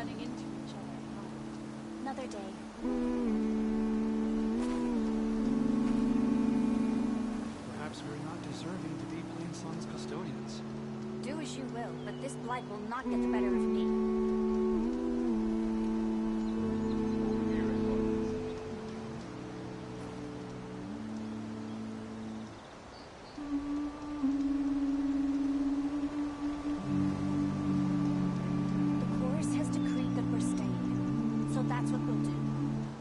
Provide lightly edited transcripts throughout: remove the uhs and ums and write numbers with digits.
running into each other. Another day. Perhaps we're not deserving to be Plain Song's custodians. Do as you will, but this blight will not get the better of me. That's what we'll do.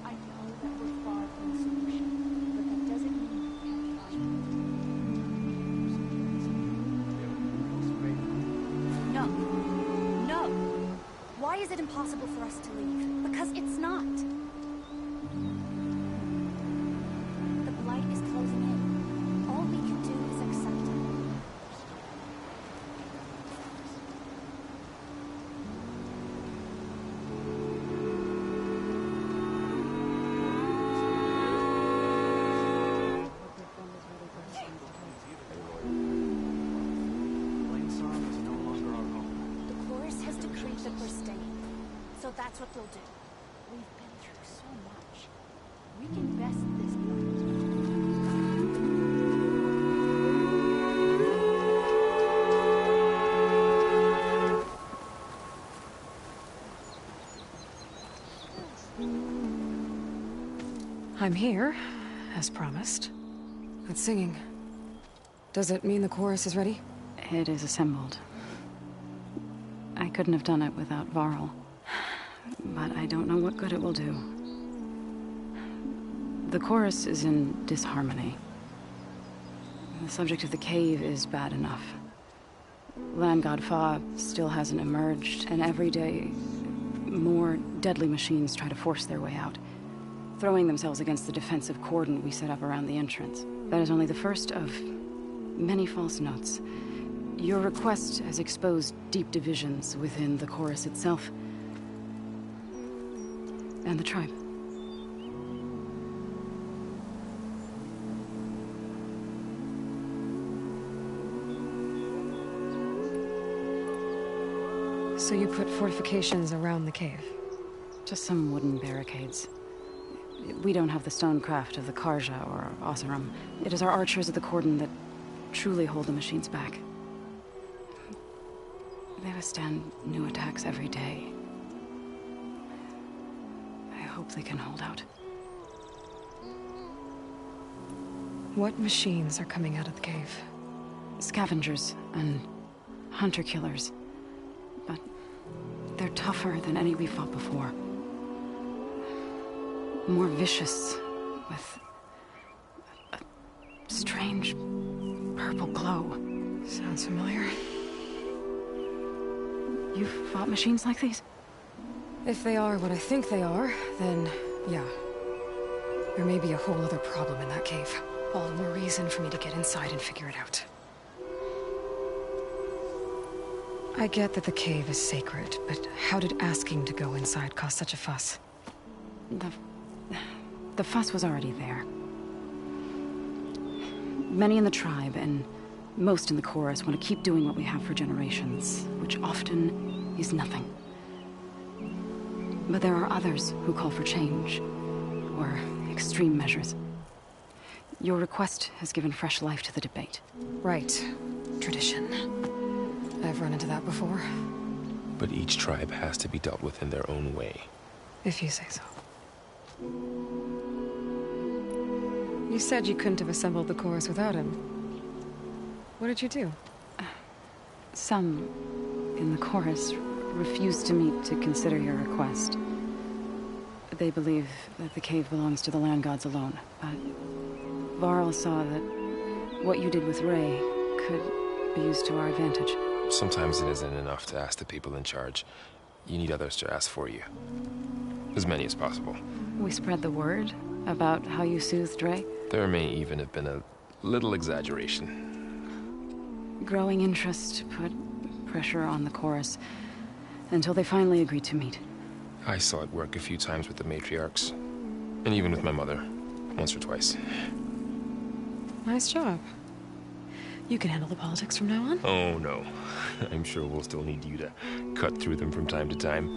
I know that we're far from the solution, but that doesn't mean we can't try. No. No! Why is it impossible for us to leave? Because it's not. The blight is closing in. All we can do is accept it. So that's what we'll do. We've been through so much. We can best this blight. I'm here, as promised. It's singing. Does it mean the chorus is ready? It is assembled. I couldn't have done it without Varl. But I don't know what good it will do. The chorus is in disharmony. The subject of the cave is bad enough. Land God Fa still hasn't emerged, and every day, more deadly machines try to force their way out, throwing themselves against the defensive cordon we set up around the entrance. That is only the first of many false notes. Your request has exposed deep divisions within the chorus itself. And the tribe. So you put fortifications around the cave? Just some wooden barricades. We don't have the stonecraft of the Karja or Oseram. It is our archers of the cordon that truly hold the machines back. They withstand new attacks every day. I hope they can hold out. What machines are coming out of the cave? Scavengers and hunter-killers. But they're tougher than any we fought before. More vicious, with a strange purple glow. Sounds familiar. You've fought machines like these? If they are what I think they are, then yeah. There may be a whole other problem in that cave. All the more reason for me to get inside and figure it out. I get that the cave is sacred, but how did asking to go inside cause such a fuss? The fuss was already there. Many in the tribe, and most in the chorus, want to keep doing what we have for generations, which often is nothing. But there are others who call for change, or extreme measures. Your request has given fresh life to the debate. Right. Tradition. I've run into that before. But each tribe has to be dealt with in their own way. If you say so. You said you couldn't have assembled the chorus without him. What did you do? Some in the chorus refused to meet to consider your request. They believe that the cave belongs to the land gods alone, but Varl saw that what you did with Ray could be used to our advantage. Sometimes it isn't enough to ask the people in charge. You need others to ask for you. As many as possible. We spread the word about how you soothed Ray. There may even have been a little exaggeration. Growing interest put pressure on the chorus until they finally agreed to meet. I saw it work a few times with the matriarchs. And even with my mother. Once or twice. Nice job. You can handle the politics from now on? Oh, no. I'm sure we'll still need you to cut through them from time to time.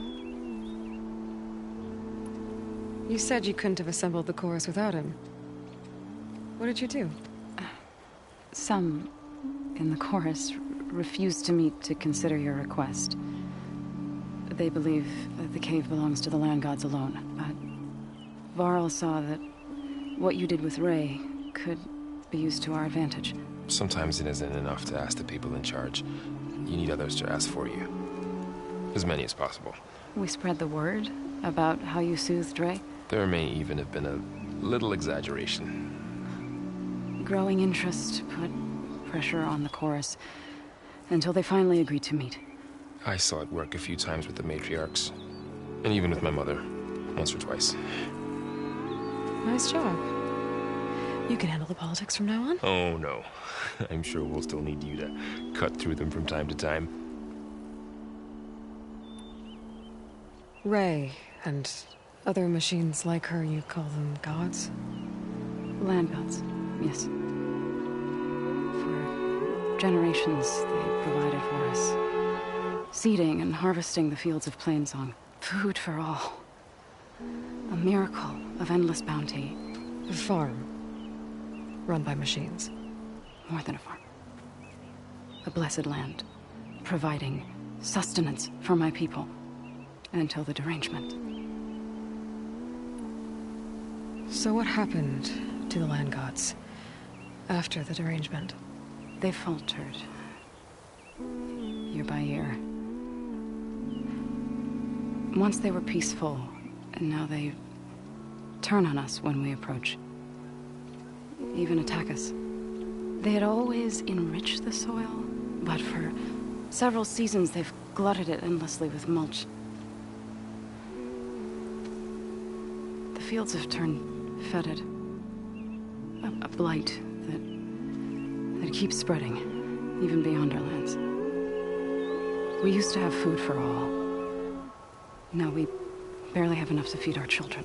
You said you couldn't have assembled the chorus without him. What did you do? Some in the chorus refused to meet to consider your request. They believe that the cave belongs to the land gods alone, but Varl saw that what you did with Ray could be used to our advantage. Sometimes it isn't enough to ask the people in charge. You need others to ask for you. As many as possible. We spread the word about how you soothed Ray. There may even have been a little exaggeration. Growing interest put pressure on the chorus until they finally agreed to meet. I saw it work a few times with the matriarchs. And even with my mother. Once or twice. Nice job. You can handle the politics from now on? Oh, no. I'm sure we'll still need you to cut through them from time to time. Ray, and other machines like her, you call them gods? Land gods, yes. For generations, they provided for us. Seeding and harvesting the fields of Plainsong. Food for all. A miracle of endless bounty. A farm. Run by machines. More than a farm. A blessed land. Providing sustenance for my people. Until the derangement. So what happened to the land gods after the derangement? They faltered. Year by year. Once they were peaceful, and now they turn on us when we approach. Even attack us. They had always enriched the soil, but for several seasons they've glutted it endlessly with mulch. The fields have turned fetid. A blight that keeps spreading, even beyond our lands. We used to have food for all. Now we barely have enough to feed our children.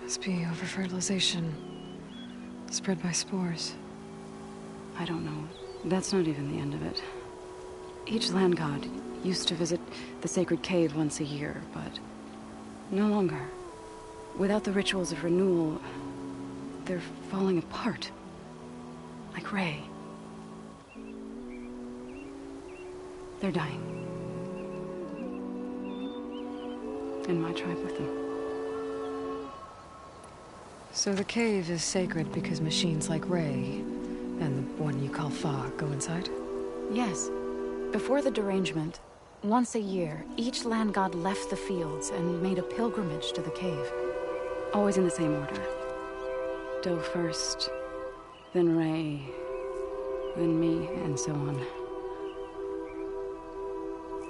Must be over-fertilization. Spread by spores. I don't know. That's not even the end of it. Each land god used to visit the sacred cave once a year, but no longer. Without the rituals of renewal, they're falling apart. Like Ray. They're dying. And my tribe with them. So the cave is sacred because machines like Ray, and the one you call Fa, go inside? Yes. Before the derangement, once a year, each land god left the fields and made a pilgrimage to the cave. Always in the same order. Doe first, then Ray, then me, and so on.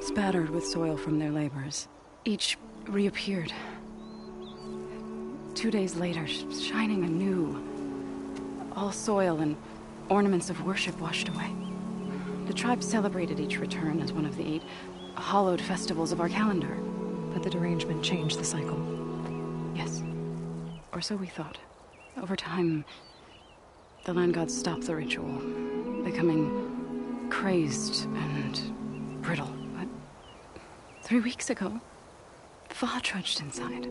Spattered with soil from their labors, each reappeared. 2 days later, shining anew. All soil and ornaments of worship washed away. The tribe celebrated each return as one of the 8 hallowed festivals of our calendar. But the derangement changed the cycle. Yes. Or so we thought. Over time, the land gods stopped the ritual, becoming crazed and brittle. But 3 weeks ago, Fa trudged inside.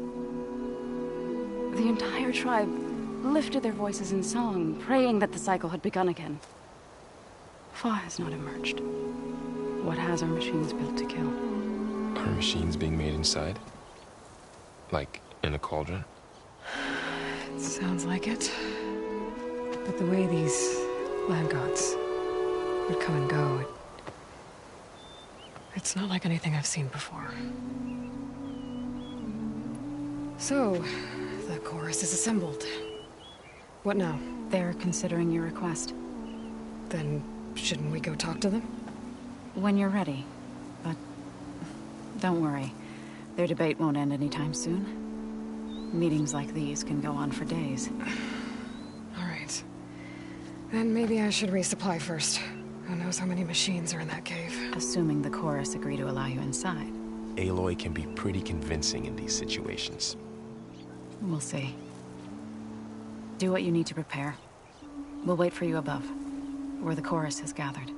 The entire tribe lifted their voices in song, praying that the cycle had begun again. Fa has not emerged. What has our machines built to kill? Are machines being made inside? Like in a cauldron? It sounds like it. But the way these land gods would come and go, it's not like anything I've seen before. So, the chorus is assembled. What now? They're considering your request. Then, shouldn't we go talk to them? When you're ready. But don't worry. Their debate won't end anytime soon. Meetings like these can go on for days. All right. Then maybe I should resupply first. Who knows how many machines are in that cave? Assuming the chorus agree to allow you inside. Aloy can be pretty convincing in these situations. We'll see. Do what you need to prepare. We'll wait for you above, where the chorus has gathered.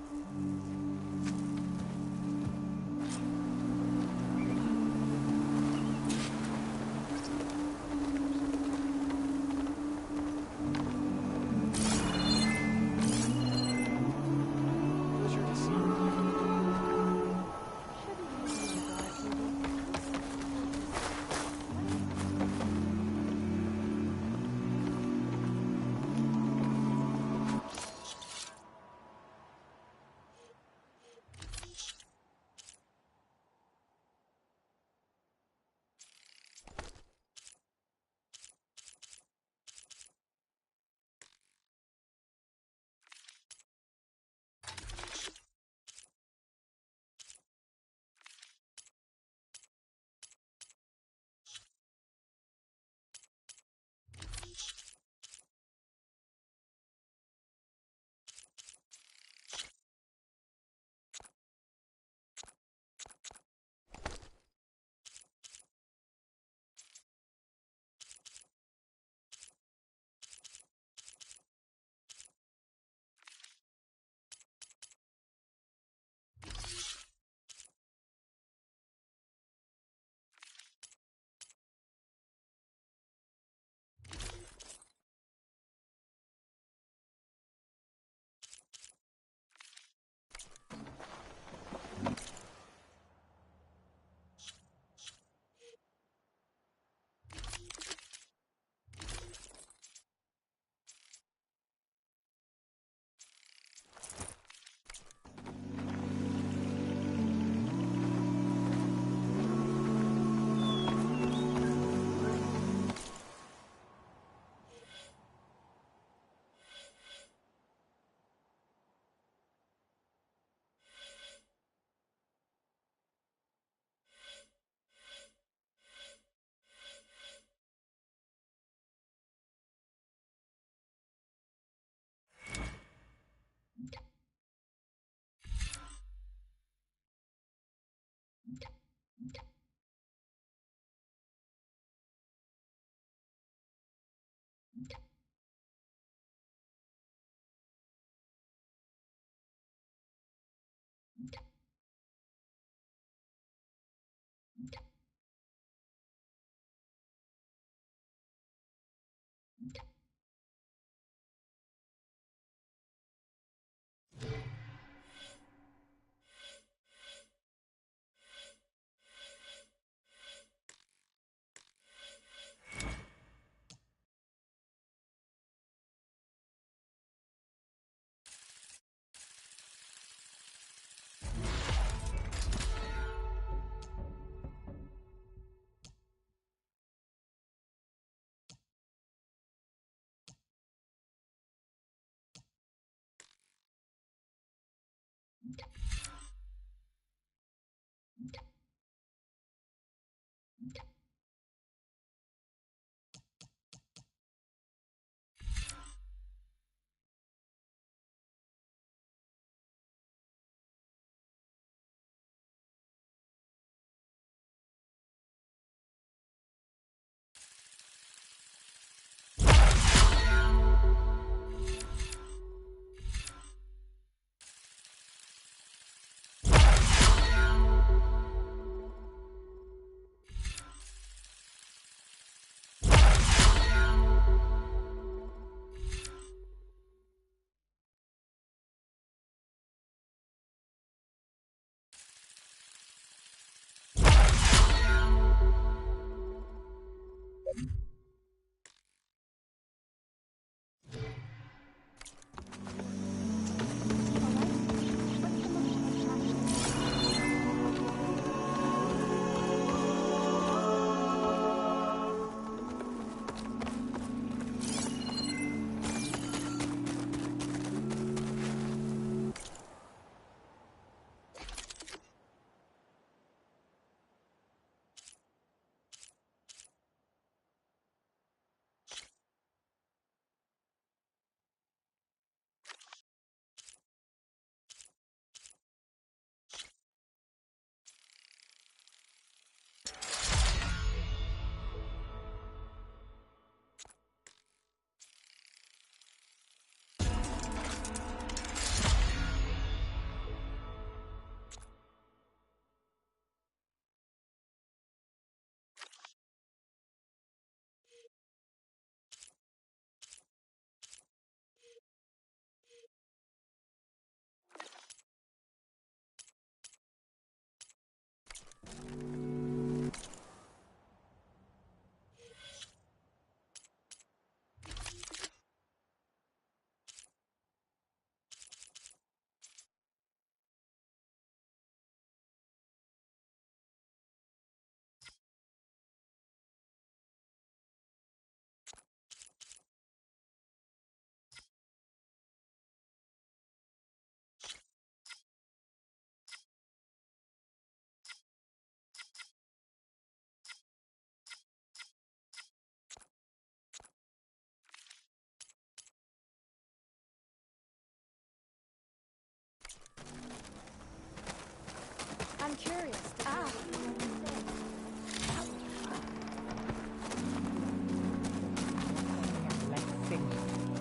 I'm curious.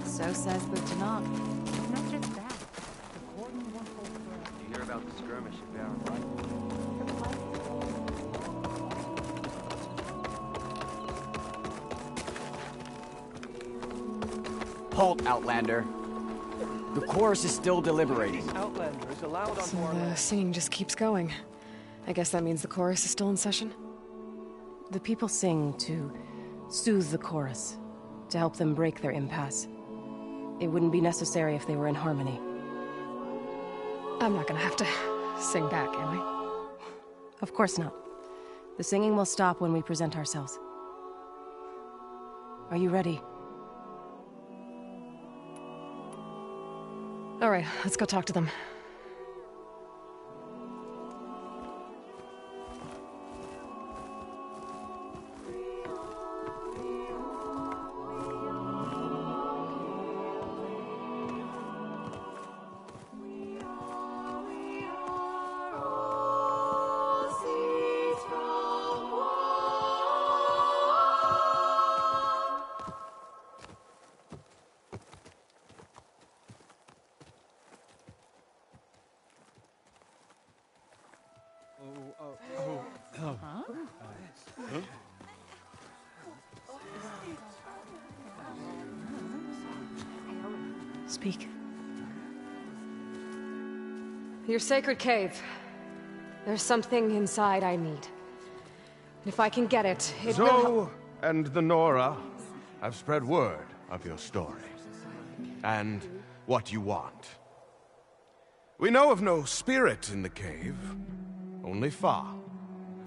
So says the Tanakh. Not just that. The cordon won't hold forever. You hear about the skirmish at Barren Light? Halt, Outlander. The chorus is still deliberating. Outlanders allowed on So board. the singing just keeps going. I guess that means the chorus is still in session? The people sing to soothe the chorus, to help them break their impasse. It wouldn't be necessary if they were in harmony. I'm not gonna have to sing back, am I? Of course not. The singing will stop when we present ourselves. Are you ready? All right, let's go talk to them. Speak. Your sacred cave. There's something inside I need. And if I can get it, it will help. Zoe and the Nora have spread word of your story. And what you want. We know of no spirit in the cave. Only Fa,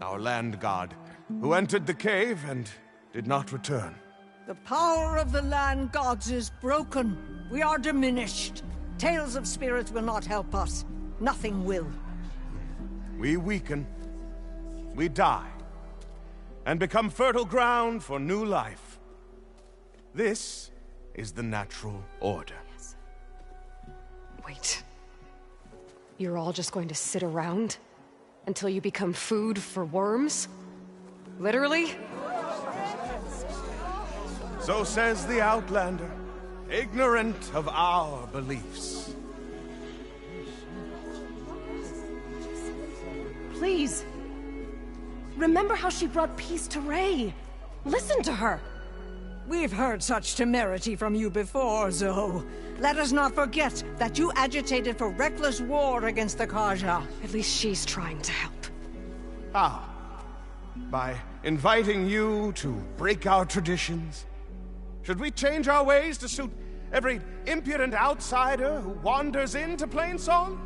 our land god, who entered the cave and did not return. The power of the land gods is broken. We are diminished. Tales of spirits will not help us. Nothing will. We weaken. We die. And become fertile ground for new life. This is the natural order. Wait. You're all just going to sit around until you become food for worms? Literally? So says the Outlander, ignorant of our beliefs. Please. Remember how she brought peace to Ray. Listen to her. We've heard such temerity from you before, Zoe. Let us not forget that you agitated for reckless war against the Kaja. At least she's trying to help. How? By inviting you to break our traditions? Should we change our ways to suit every impudent outsider who wanders into Plainsong?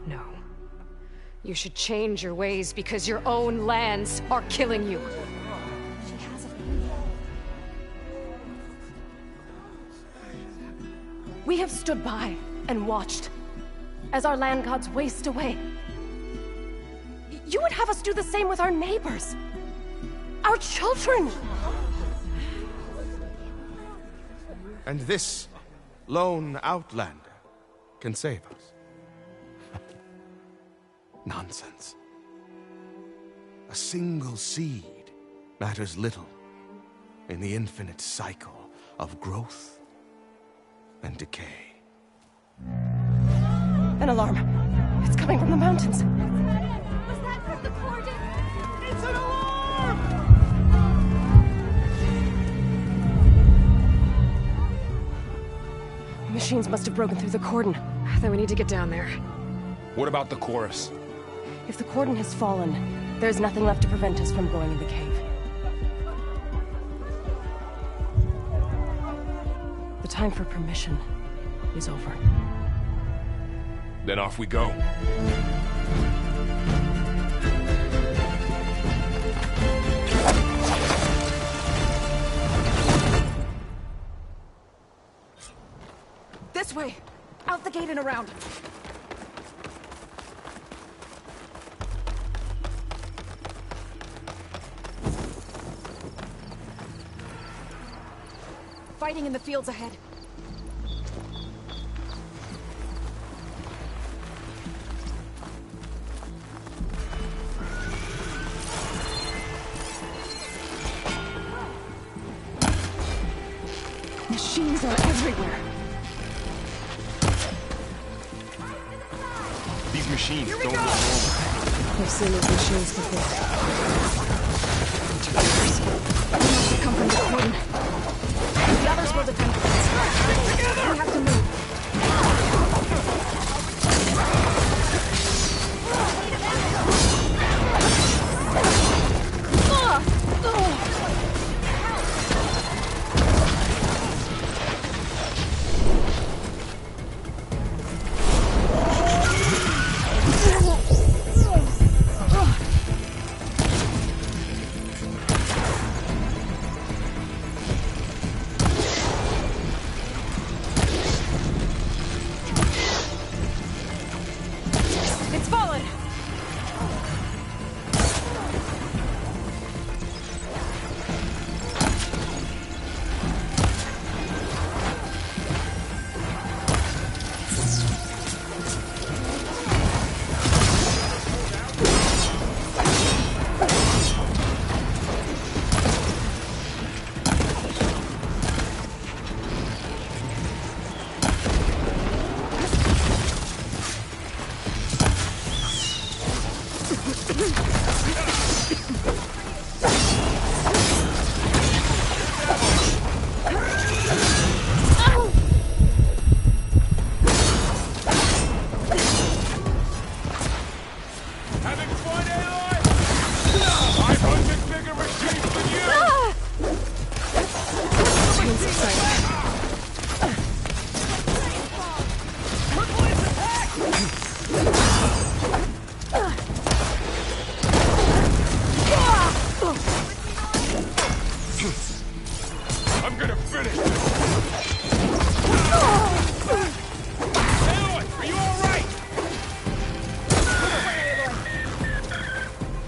No. You should change your ways because your own lands are killing you. She has a We have stood by and watched as our land gods waste away. You would have us do the same with our neighbors, our children. And this lone Outlander can save us. Nonsense. A single seed matters little in the infinite cycle of growth and decay. An alarm. It's coming from the mountains. Was that from the cordon? It's an alarm! Machines must have broken through the cordon. Then we need to get down there. What about the chorus? If the cordon has fallen, there's nothing left to prevent us from going in the cave. The time for permission is over. Then off we go. This way! Out the gate and around! Fighting in the fields ahead. everywhere. These machines don't look normal. I've seen these machines before. Traitors. They must have come from the Queen. The others will defend us. We have to move.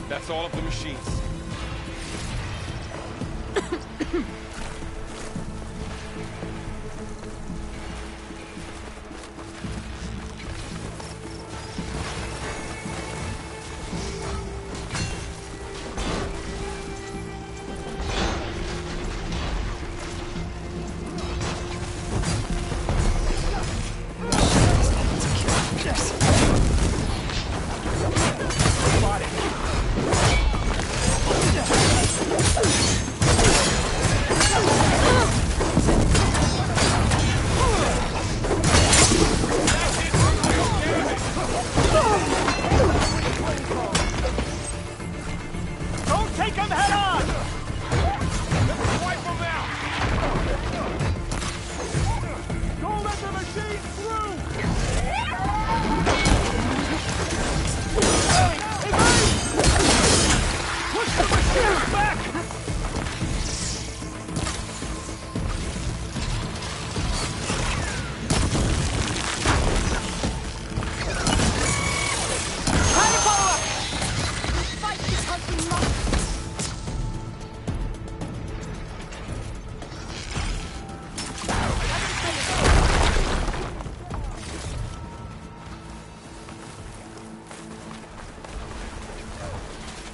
That's all of the machines.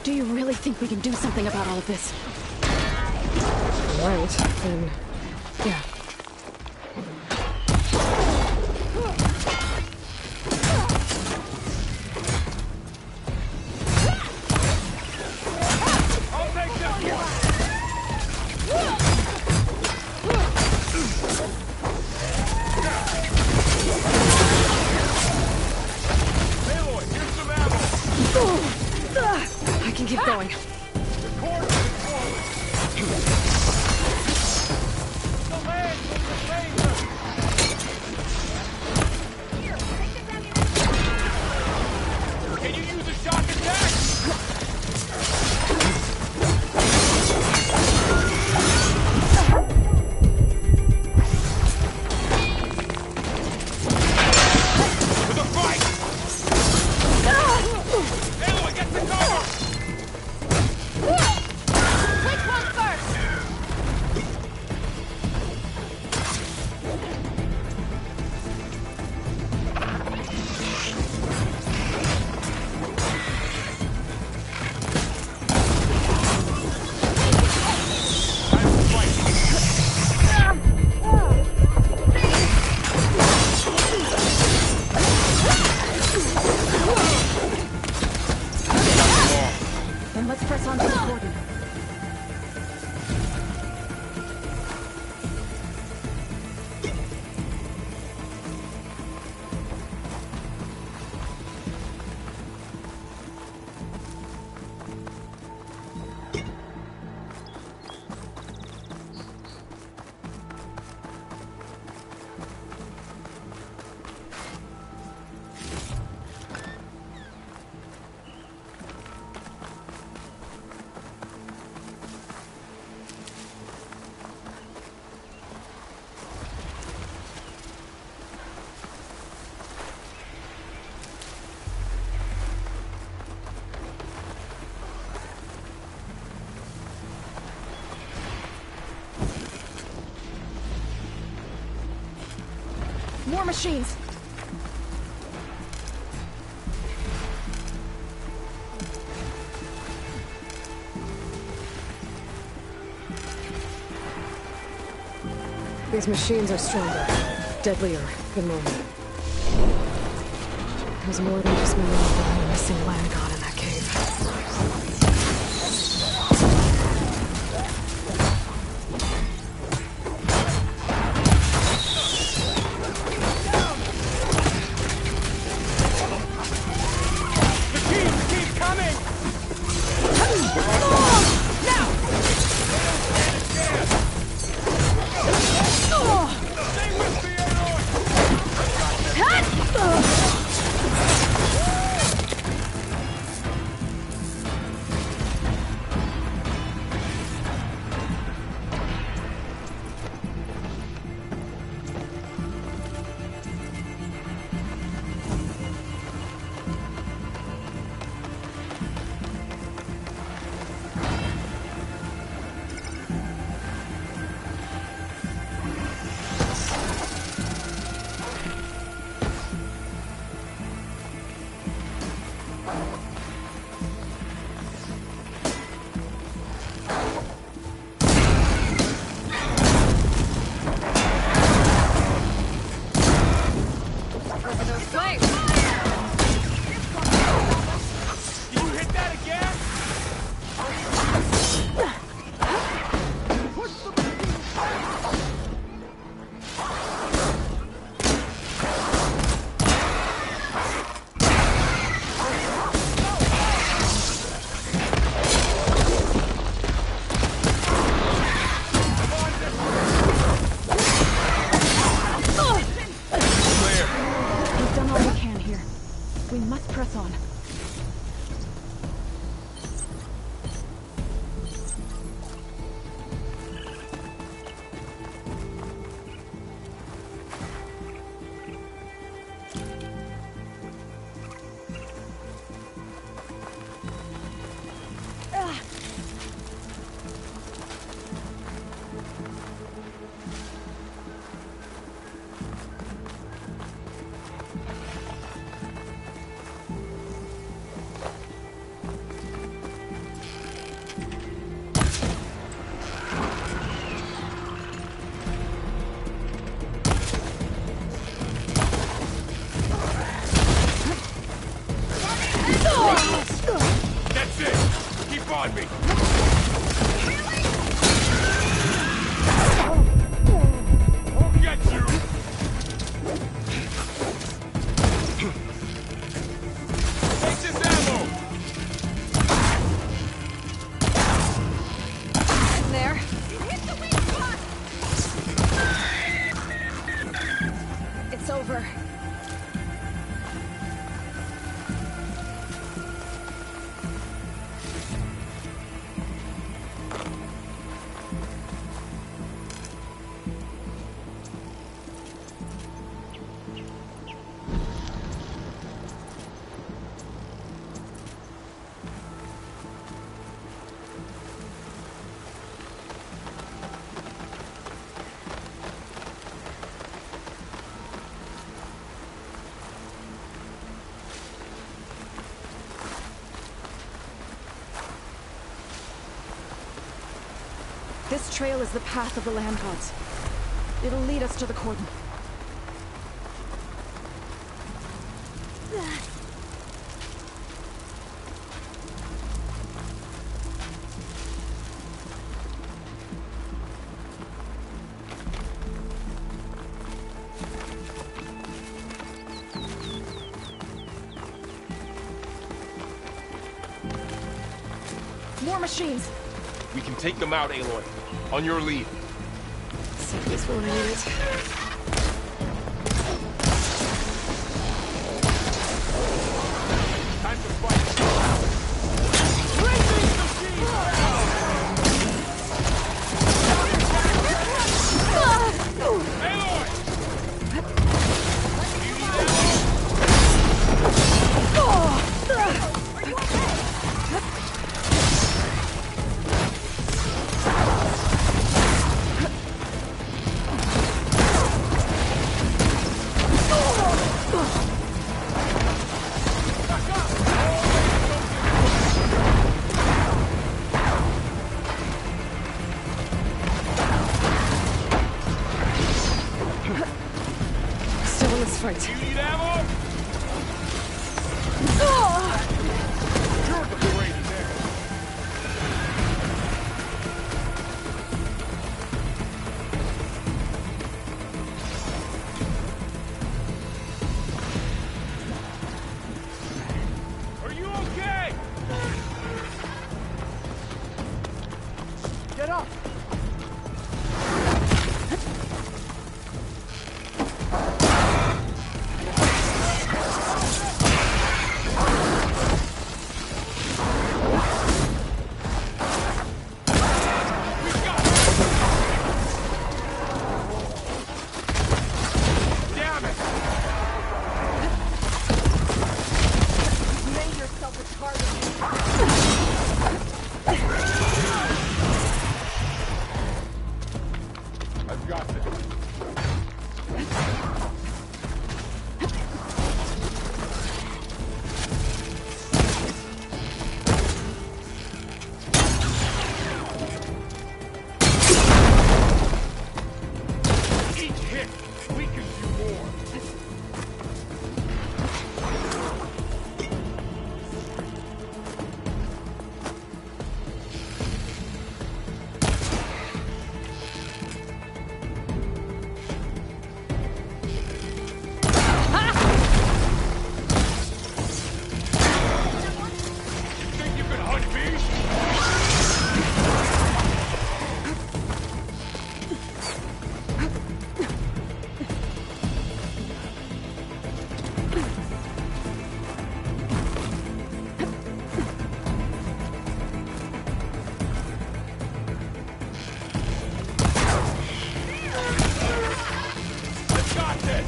Do you really think we can do something about all of this? Right, then... yeah. I can keep going. Can you use a shock attack? To the fight! Aloy, get the cover! More machines! These machines are stronger, deadlier than normal. There's more than just memory of a missing land god in that cave. This trail is the path of the land gods. It'll lead us to the cordon. More machines! We can take them out, Aloy. On your lead. Save this one, I need it. Time to fight. Bring these machines! Are you okay? Get up! I've got this. Each hit, we can do more. Think you can hunt me? I've got this!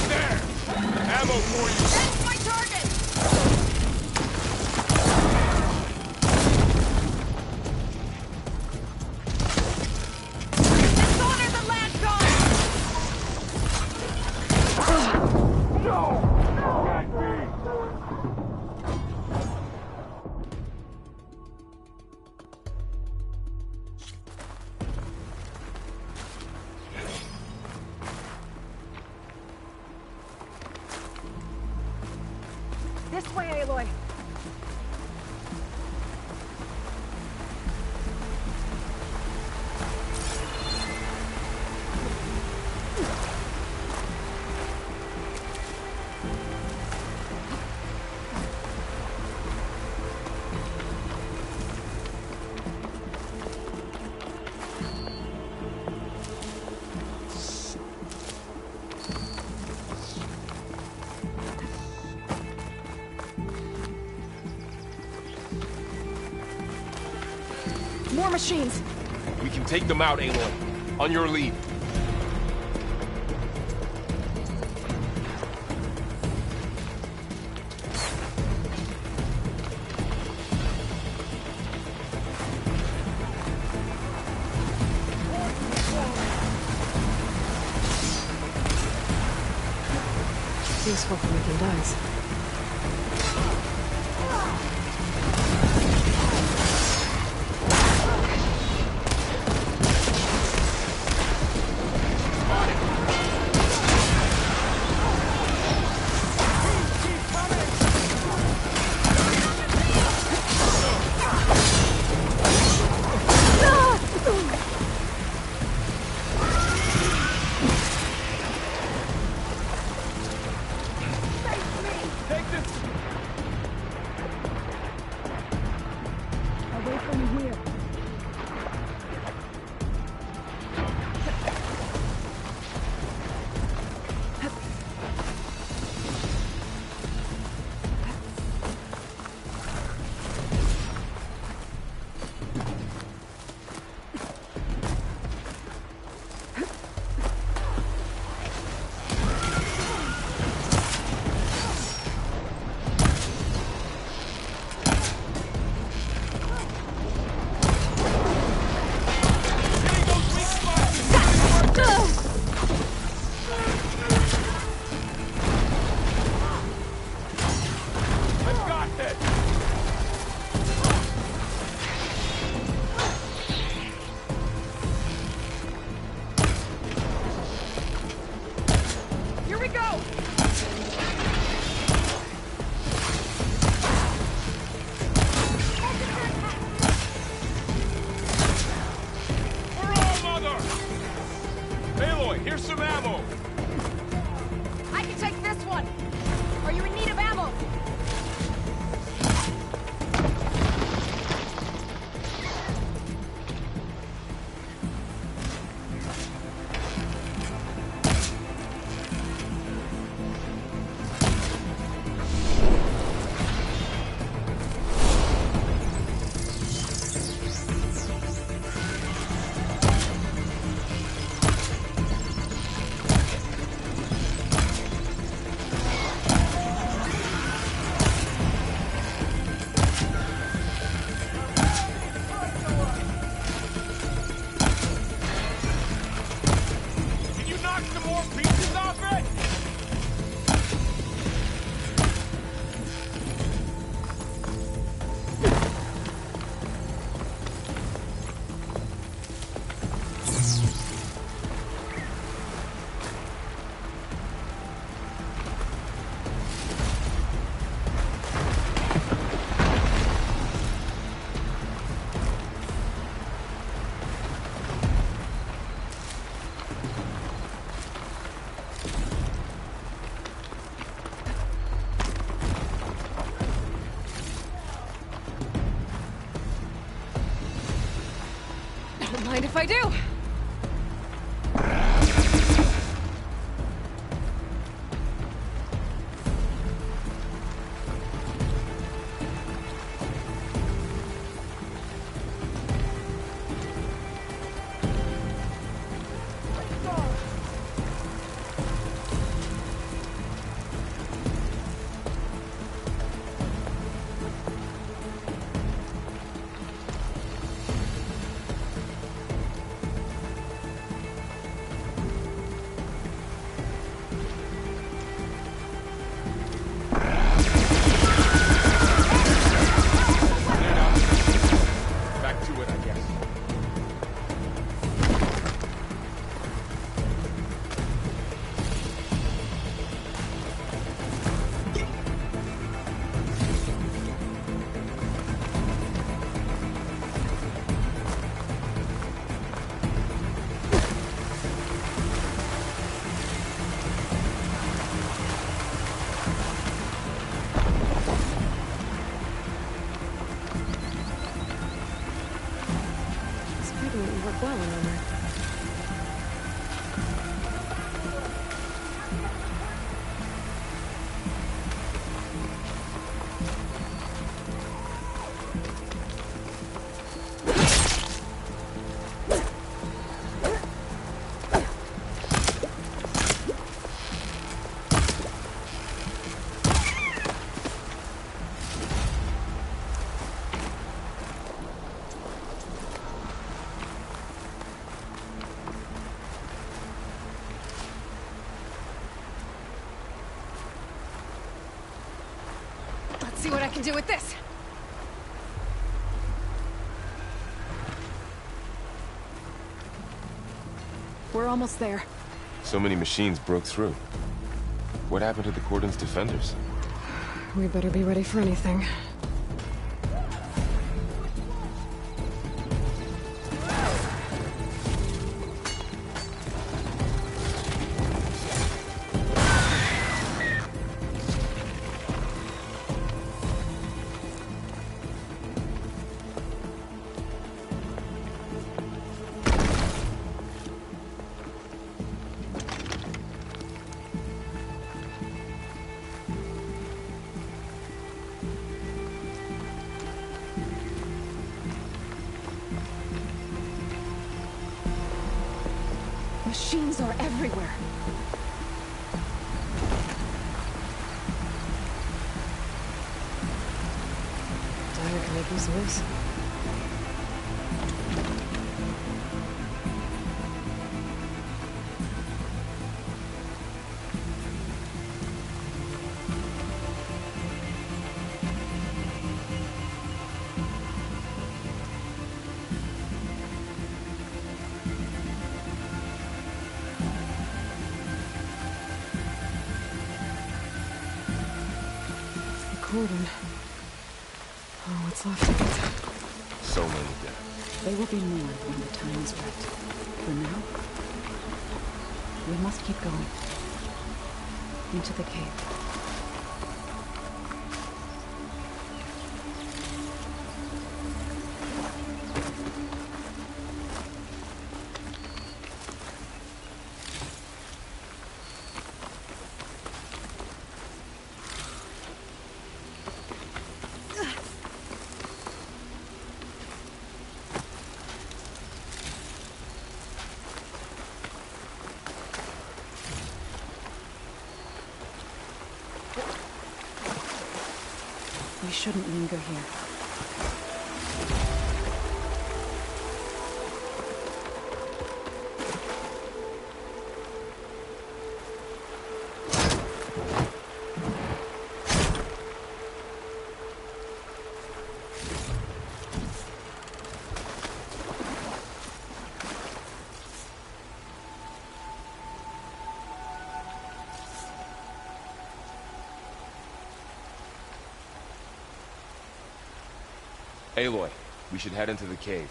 There! Ammo for you! That's my target! Dishonor the land god! No! Can't be! This way, Aloy. More machines. We can take them out, Aloy. On your lead. Useful for making dice. Save me! Here's some ammo! I can take this one! Are you in need of ammo? Mind if I do? Work well in armor. See what I can do with this. We're almost there. So many machines broke through. What happened to the Cordon's defenders? We better be ready for anything. Machines are everywhere. Dagger can make use of this. Cordon. Oh, what's left of it? So many dead. There will be more when the time is right. For now, We must keep going. Into the cave. We shouldn't linger here. Aloy, we should head into the cave.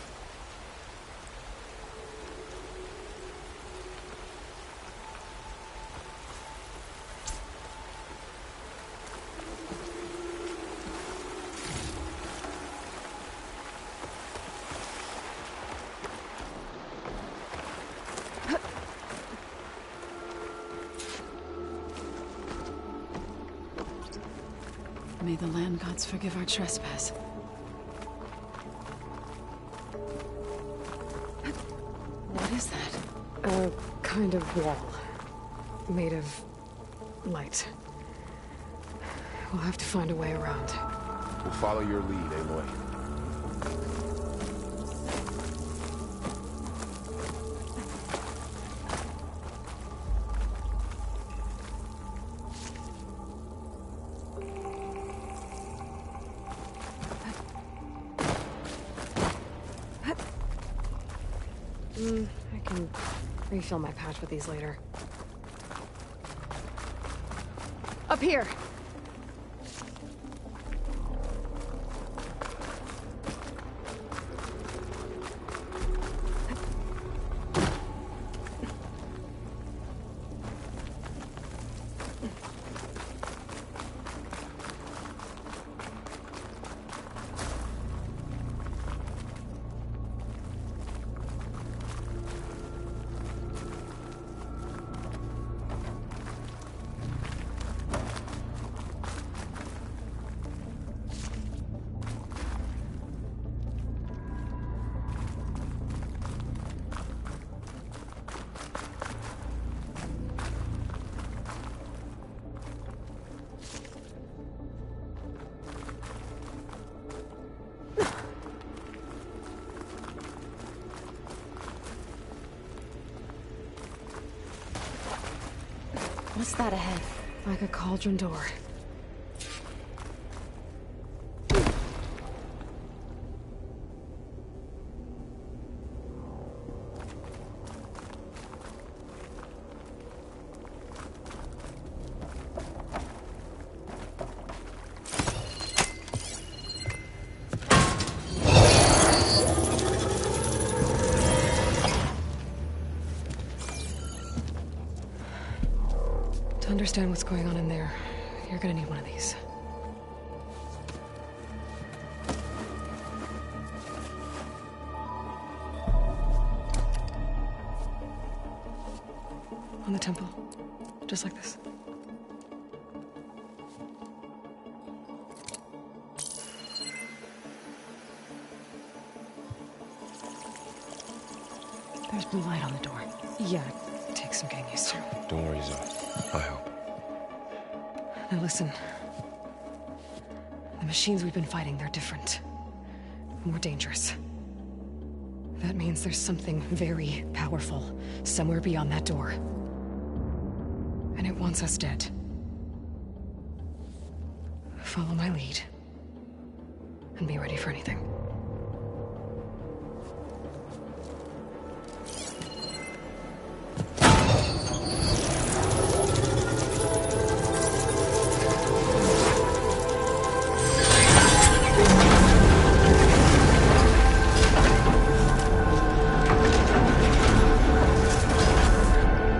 May the land gods forgive our trespass. What is that? A kind of wall. Made of light. We'll have to find a way around. We'll follow your lead, Aloy. I can refill my patch with these later. Up here! What's that ahead? Like a cauldron door. To understand what's going on in there, you're gonna need one of these. On the temple. Just like this. There's blue light on the door. Yeah, it takes some getting used to. Don't worry, Zoe. I help. Now listen. The machines we've been fighting, they're different. More dangerous. That means there's something very powerful somewhere beyond that door. And it wants us dead. Follow my lead. And be ready for anything.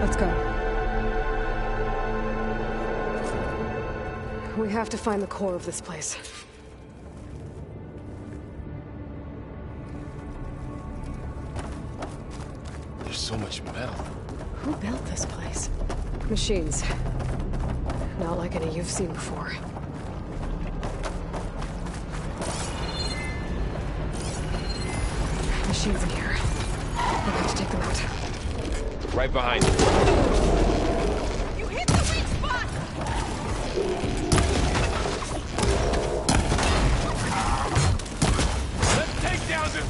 Let's go. have to find the core of this place. There's so much metal. Who built this place? Machines. Not like any you've seen before. Machines in here. We'll have to take them out. Right behind you. You hit the weak spot! Let's take down this.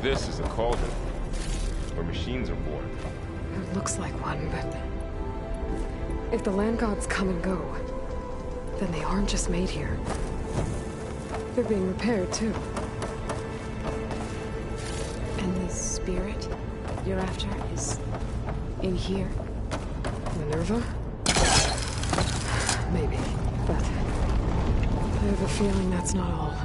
This is a cauldron, where machines are born. It looks like one, but... if the land gods come and go, then they aren't just made here. They're being repaired, too. And the spirit you're after is in here? Minerva? Maybe, but I have a feeling that's not all.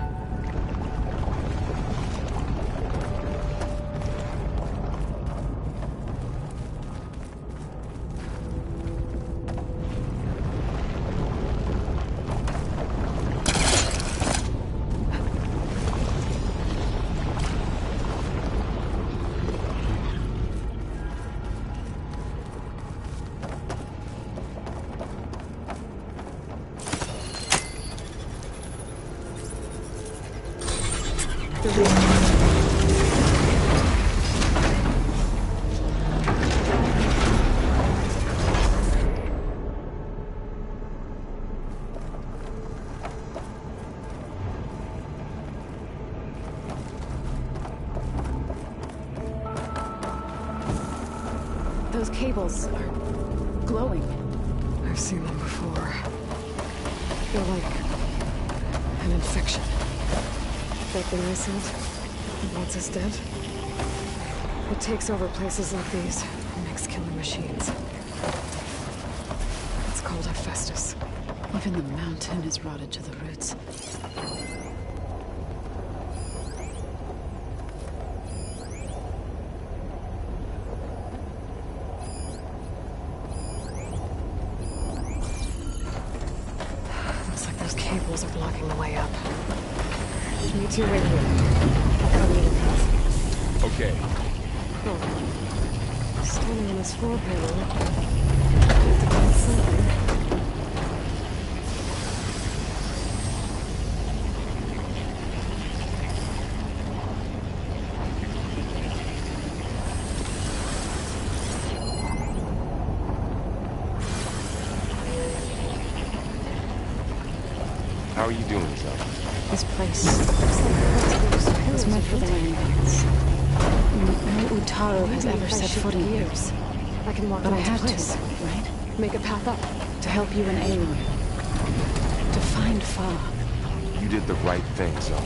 Those cables are glowing. I've seen them before. They're like an infection. That thing I sent, once it's dead, it takes over places like these and makes killing machines. It's called Hephaestus. Even the mountain is rotted to the roots. Looks like those cables are blocking the way up. You two wait here. I'll cover your path. Okay. Oh. Standing on this floor panel. I have to find something. How are you doing, Zoe? This place was meant for the land gods. No Utaru has ever set foot in here. I can walk But I had place. to, right? Make a path up. To help you and Aloy. To find Fa. You did the right thing, Zoe.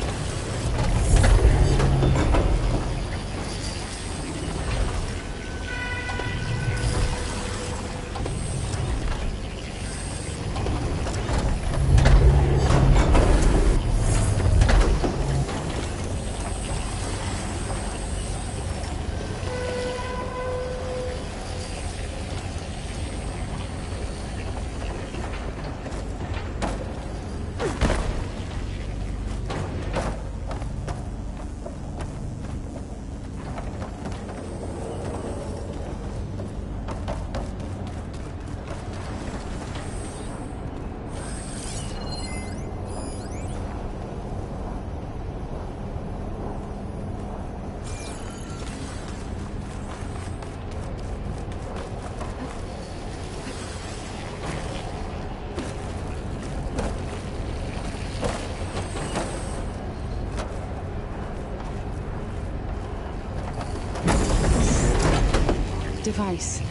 device.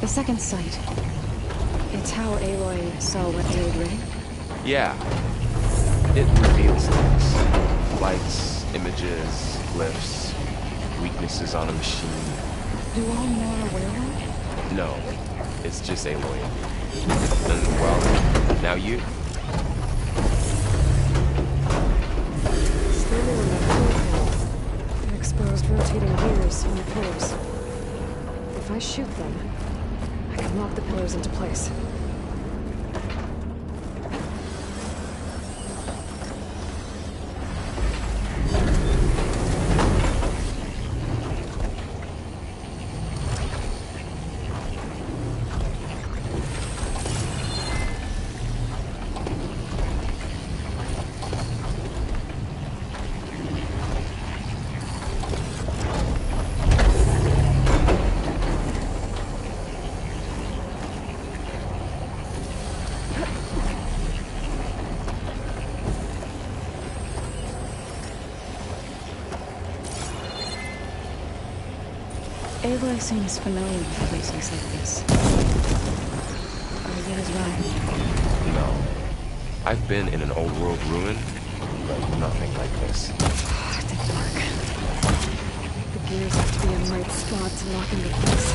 The second sight. It's how Aloy saw what Zaid read. Yeah. It reveals things. Lights, images, glyphs, weaknesses on a machine. Do all Nora wear one? No, it's just Aloy. And, well, now you. Standing on that control, and exposed rotating gears in the pillars. If I shoot them, I can lock the pillars into place. Aloy seems familiar with places like this. Are you as well? No. I've been in an old world ruin, but nothing like this. It didn't work. The gears have to be in the right spot to lock into place.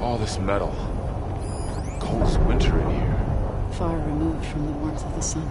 All this metal. Cold as winter in here. Far removed from the warmth of the sun.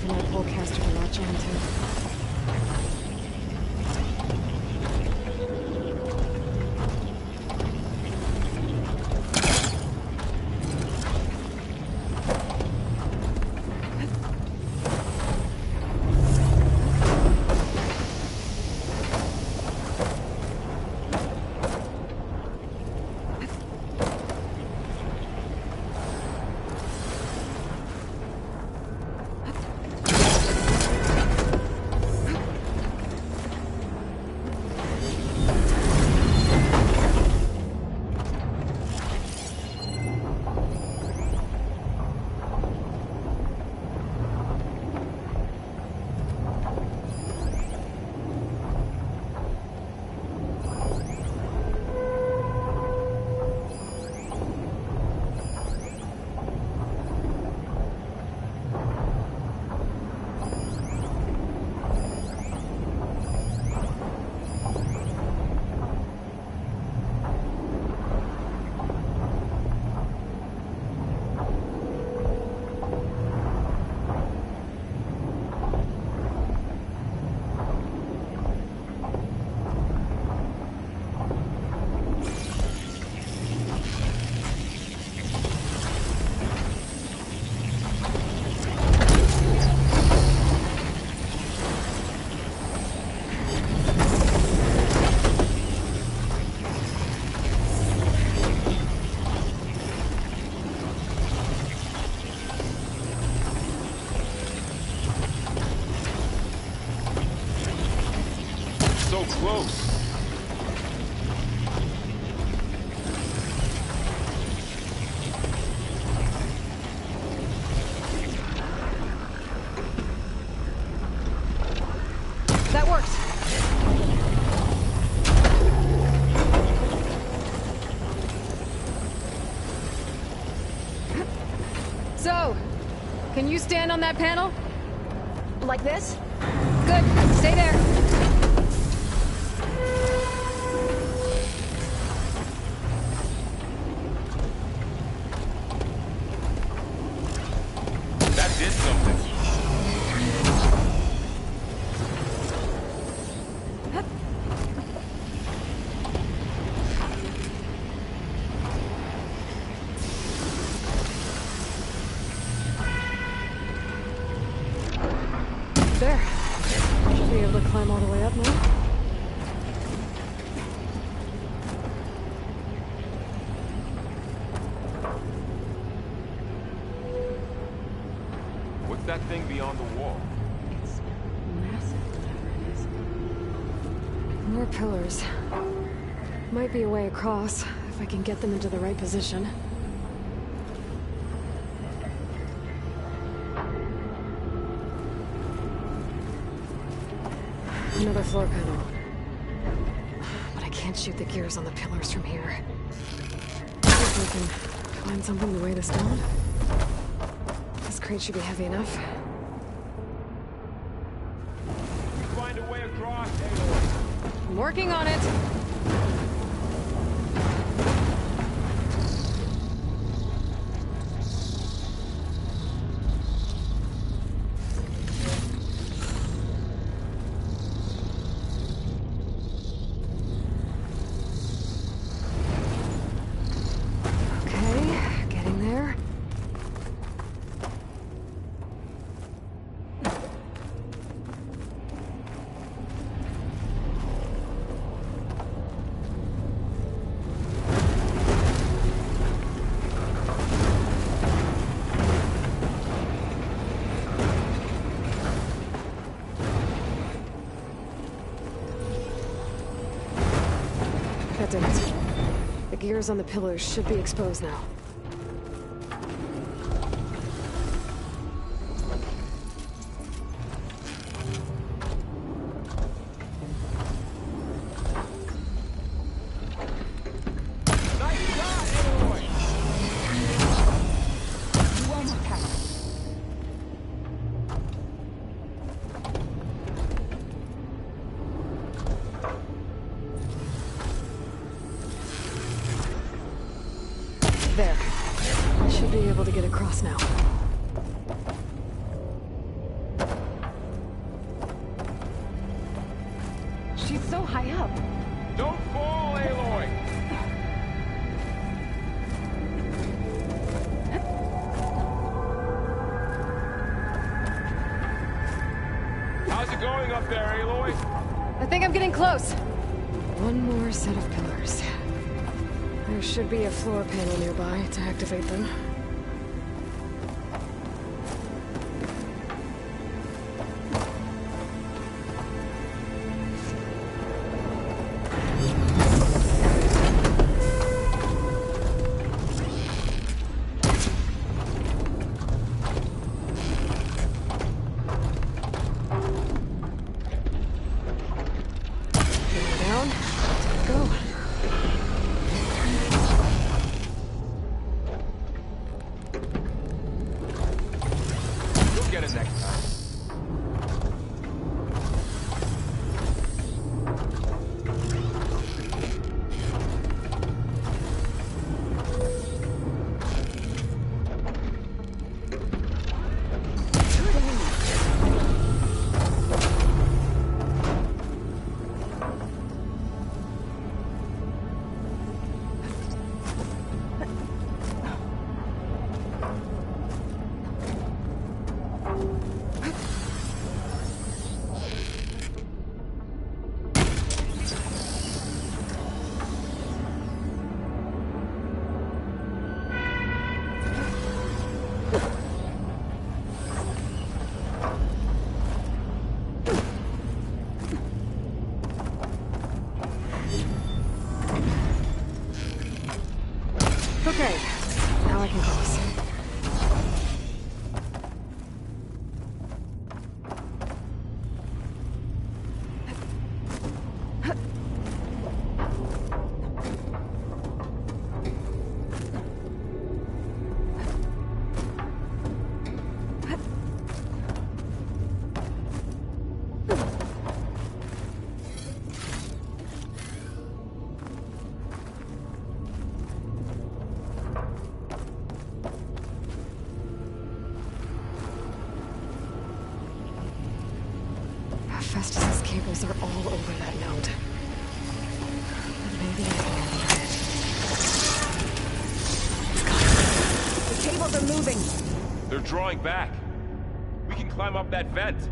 for my polecaster to latch onto. So close. That worked. So, can you stand on that panel? Like this? Good. Stay there. That did something. There. Should be able to climb all the way up now. What's that thing beyond the wall? It's massive, whatever it is. More pillars. Might be a way across, if I can get them into the right position. Another floor panel. But I can't shoot the gears on the pillars from here. If I can find something to weigh this down. This crate should be heavy enough. Find a way across. I'm working on it. Okay, getting there. That did it. The gears on the pillars should be exposed now. There. I should be able to get across now. it going up there, Aloy? I think I'm getting close. One more set of pillars. There should be a floor panel nearby to activate them. Okay, now I can cross. Festus's cables are all over that node. Maybe I can handle it. The cables are moving. They're drawing back. We can climb up that vent.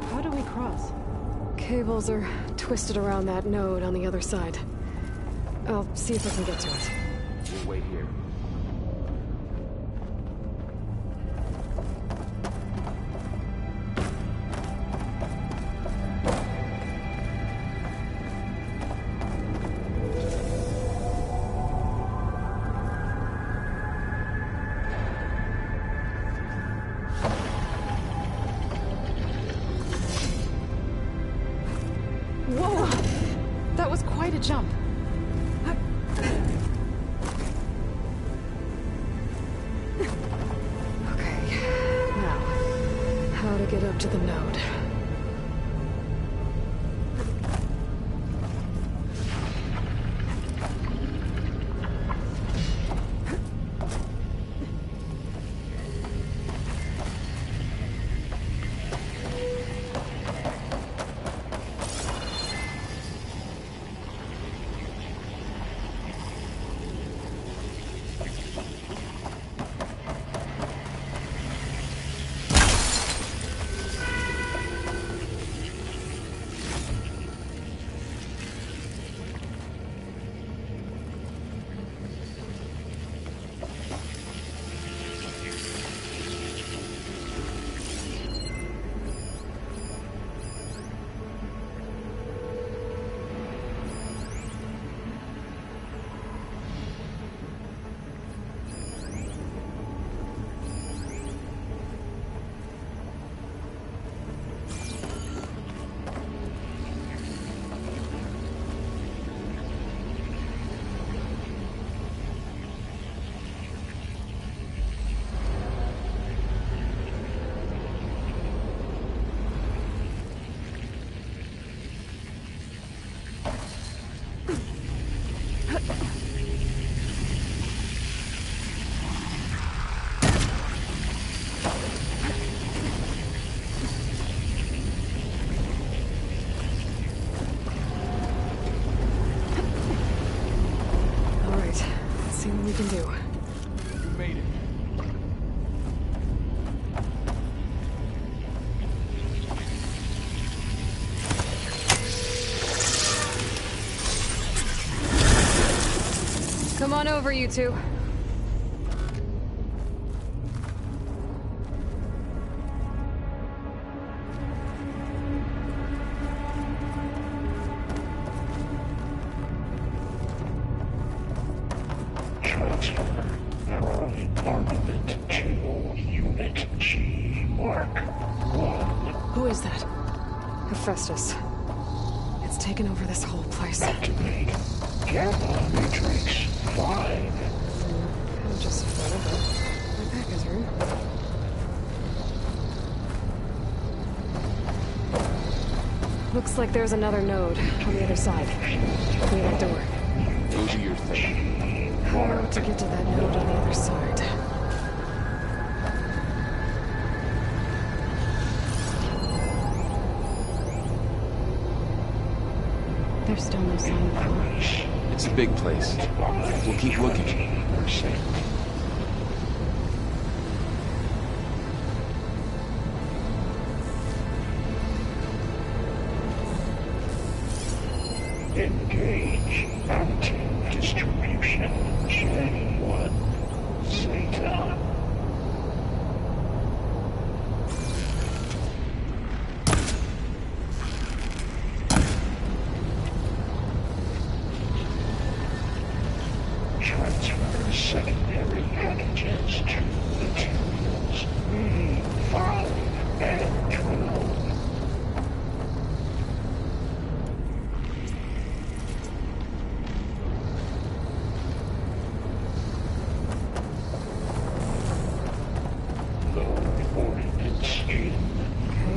How do we cross? Cables are twisted around that node on the other side. I'll see if I can get to it. We'll wait here. Whoa! That was quite a jump. Okay, now, how to get up to the node. Can do. You made it. Come on over, you two. Who is that? Hephaestus. It's taken over this whole place. Activate. Gamma Matrix 5. I'm just fun about my back is room. Looks like there's another node on the other side. Near that door. Go do your thing. I don't know what to get to that node on the other side. There's still no sign of her. It's a big place. We'll keep looking. Engage. Anti-distribution. J1. Zeta. Transfer secondary packages to materials E5 and 12.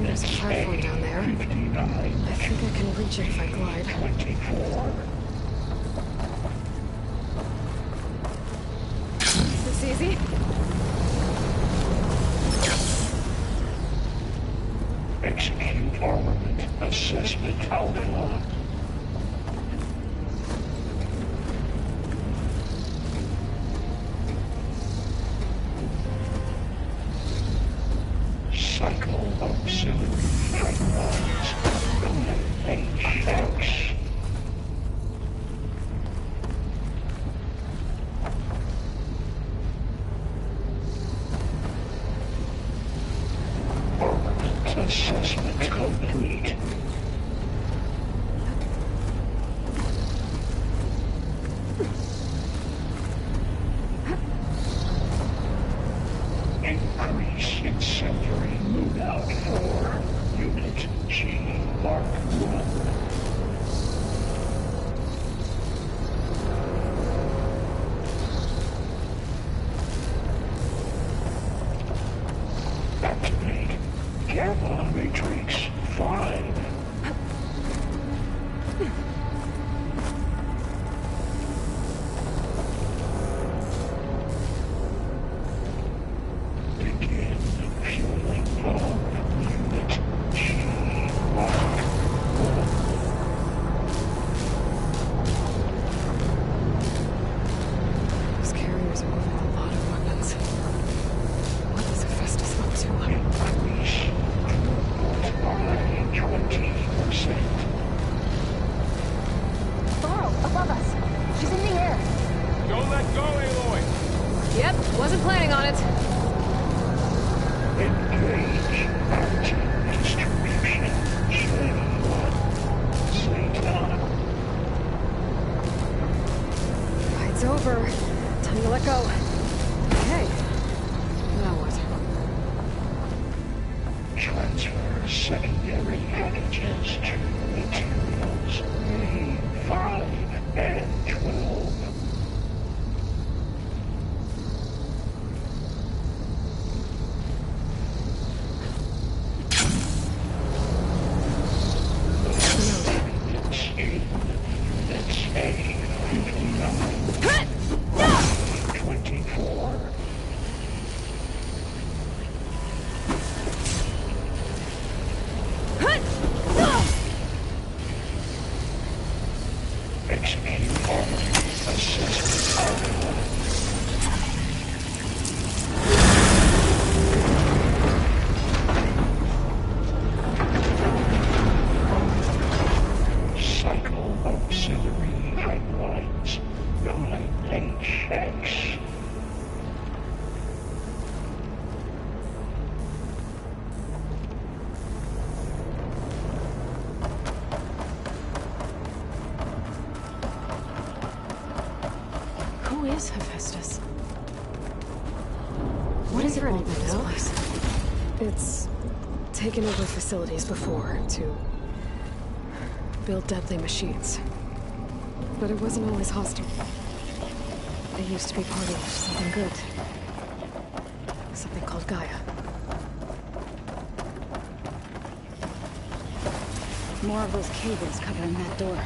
There's a platform down there. 59. I think I can reach it if I glide. 24. Is this easy? Execute armament assessment alpha. Cycle auxiliary frameworks. HX. Armament assessment complete. Increase incendiary loadout for Unit G Mark 1. Activate Gamma Matrix 5. Begin fueling of Unit G Mark 1. Those carriers are moving a lot of weapons. What is Hephaestus up to? Increase throughput by 20%. Varl, above us. She's in the air. Don't let go, Aloy! Yep, wasn't planning on it. Engage anti-distribution J1 Zeta. Fight's over. Time to let go. Okay. Now what? Transfer secondary packages to materials E5 and 12. Units in Units A59. 24. Execute lightning checks. Who is Hephaestus? What is it all about this place? It's taken over facilities before to build deadly machines. But it wasn't always hostile. It used to be part of something good. Something called Gaia. More of those cables covering that door.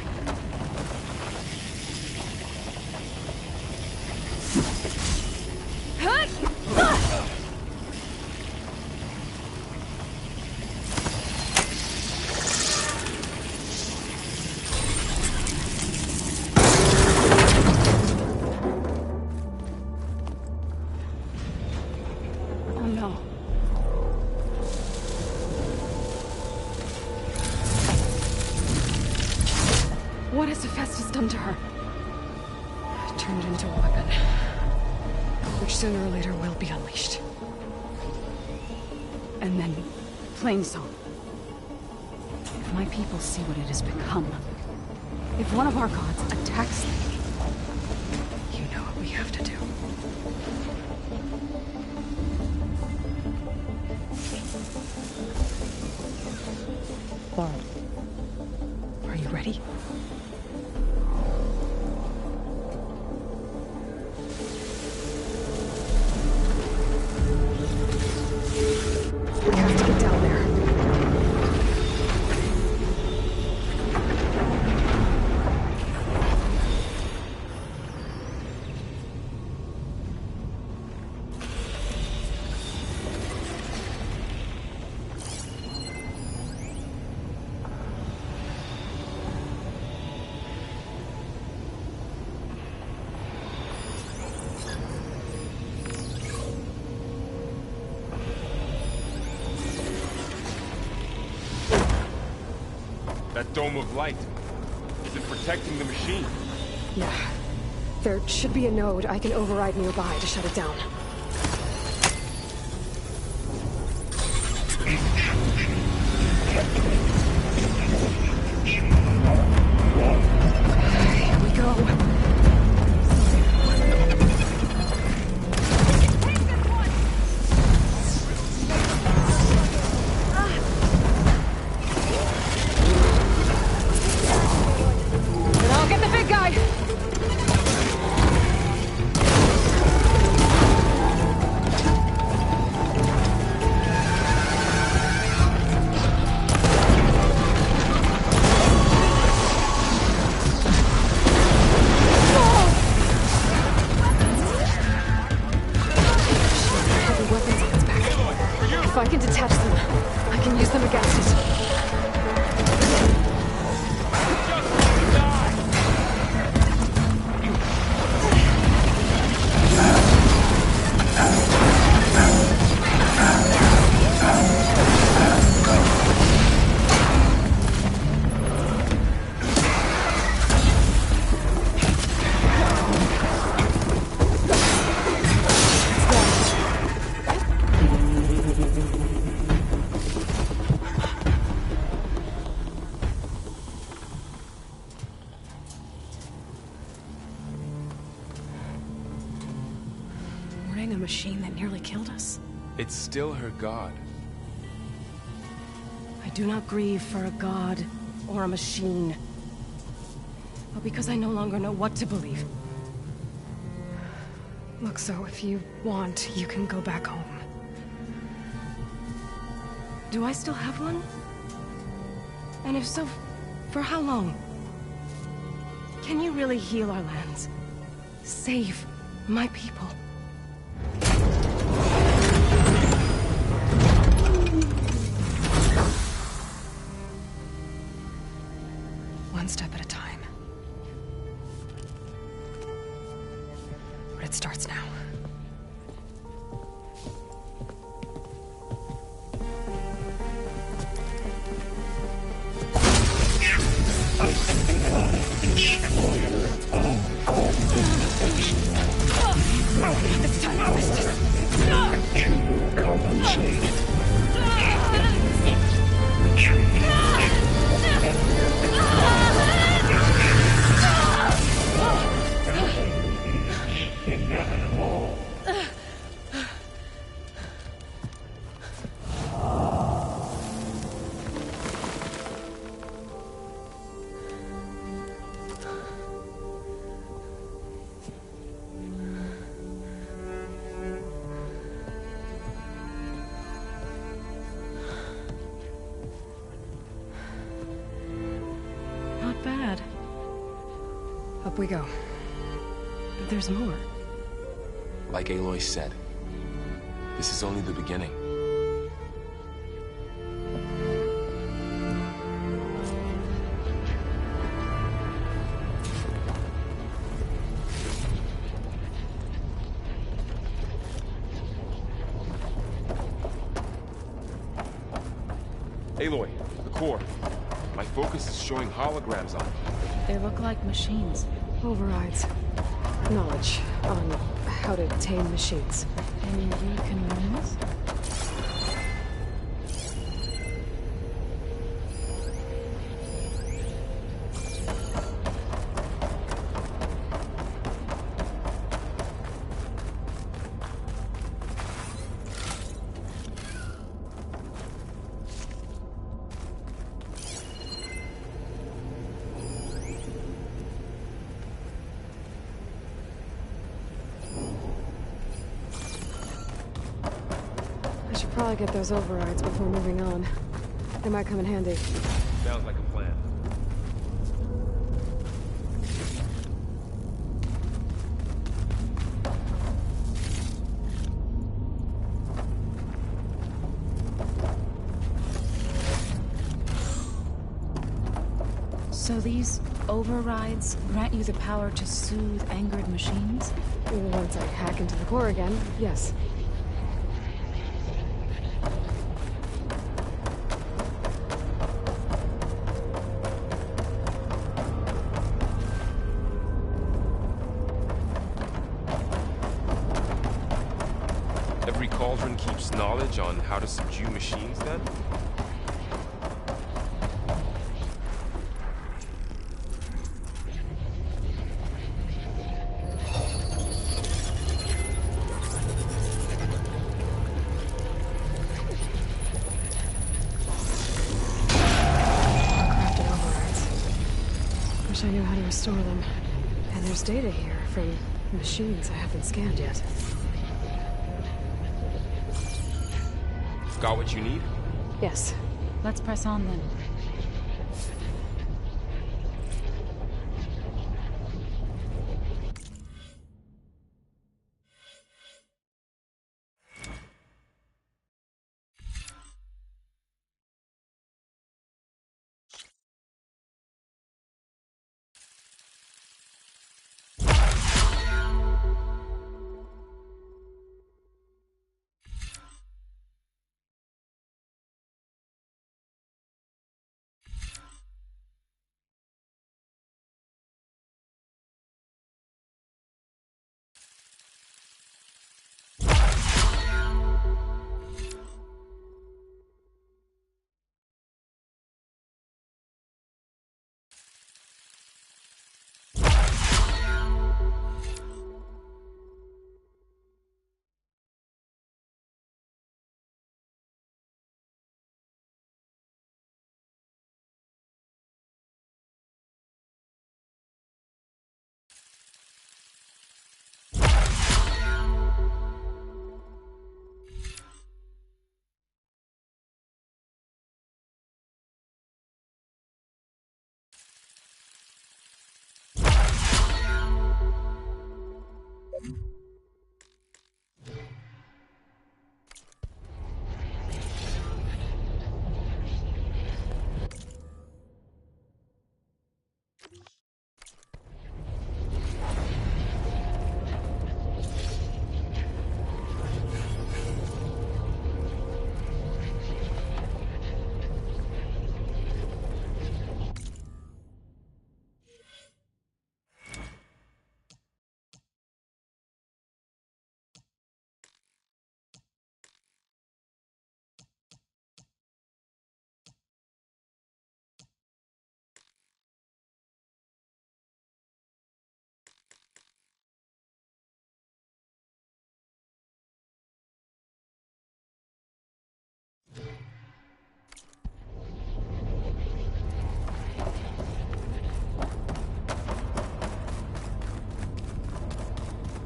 What has Hephaestus done to her? Turned it into a weapon, which sooner or later will be unleashed. And then, Plainsong. If my people see what it has become, if one of our gods attacks them, you know what we have to do. Bard, are you ready? We have to get down there. That dome of light. Is it protecting the machine? Yeah. There should be a node I can override nearby to shut it down. Here we go. If I can detach them, I can use them against it. A machine that nearly killed us. It's still her god. I do not grieve for a god or a machine, but because I no longer know what to believe. Look, so if you want, you can go back home. Do I still have one? And if so, for how long? Can you really heal our lands? Save my people? One step at a time. But it starts now. Destroyer of all. Up we go. There's more. Like Aloy said, this is only the beginning. Aloy, the core. My focus is showing holograms on it. They look like machines. Overrides. Knowledge on how to tame machines. And you can learn this? I should probably get those overrides before moving on. They might come in handy. Sounds like a plan. So these overrides grant you the power to soothe angered machines? Once I hack into the core again, yes. Every cauldron keeps knowledge on how to subdue machines, then? Crafted overrides. Wish I knew how to restore them. And there's data here from machines I haven't scanned yet. Got what you need? Yes. Let's press on then.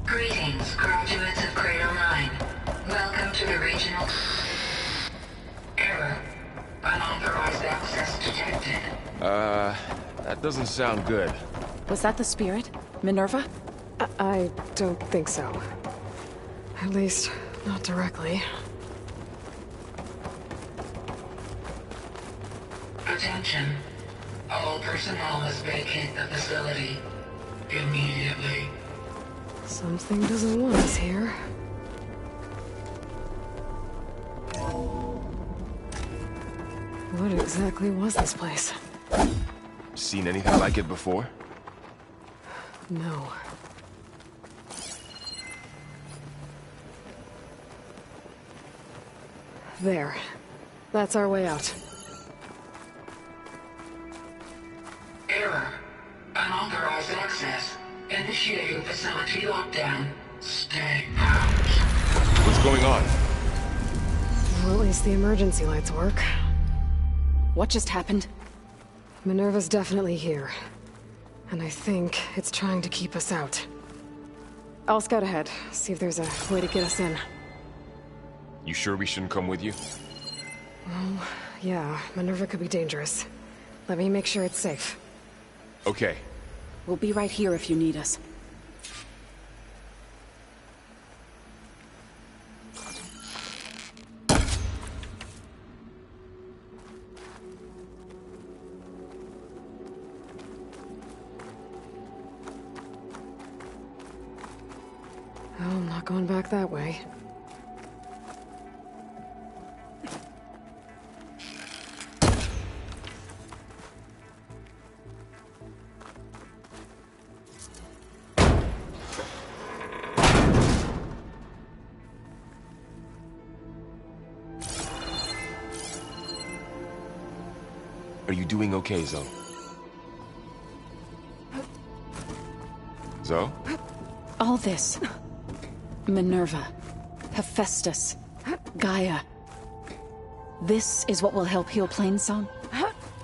Greetings, graduates of Cradle 9. Welcome to the regional... Error. Unauthorized access detected. That doesn't sound good. Was that the spirit? Minerva? I don't think so. At least, not directly. Attention. All personnel must vacate the facility immediately. Something doesn't want us here. What exactly was this place? Seen anything like it before? No. There. That's our way out. Error. Unauthorized access. Initiating facility lockdown. Stay out. What's going on? Well, at least the emergency lights work. What just happened? Minerva's definitely here. And I think it's trying to keep us out. I'll scout ahead, see if there's a way to get us in. You sure we shouldn't come with you? Well, yeah, Minerva could be dangerous. Let me make sure it's safe. Okay. We'll be right here if you need us. Oh, I'm not going back that way. Are you doing okay, Zoe? Zoe? All this. Minerva. Hephaestus. Gaia. This is what will help heal Plainsong?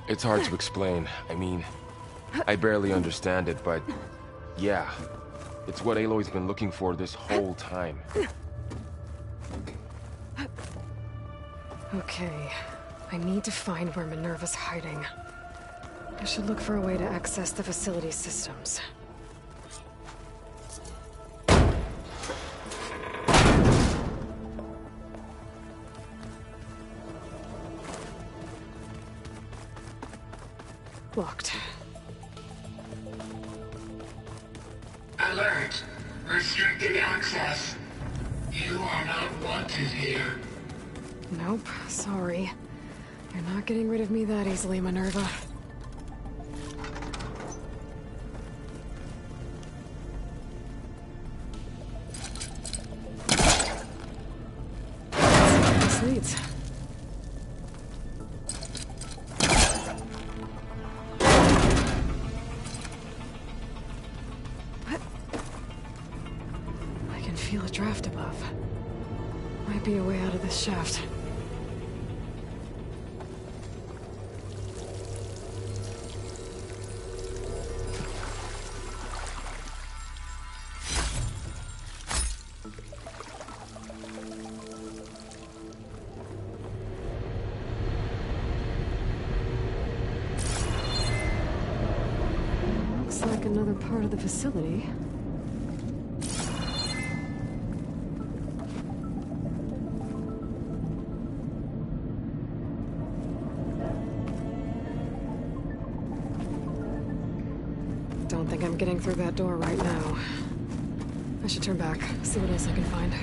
It's hard to explain. I mean, I barely understand it, but yeah. It's what Aloy's been looking for this whole time. Okay. I need to find where Minerva's hiding. I should look for a way to access the facility systems. Locked. Alert. Restricted access. You are not wanted here. Nope, sorry. You're not getting rid of me that easily, Minerva. This leads. I can feel a draft above. Might be a way out of this shaft. Looks like another part of the facility. Don't think I'm getting through that door right now. I should turn back, see what else I can find.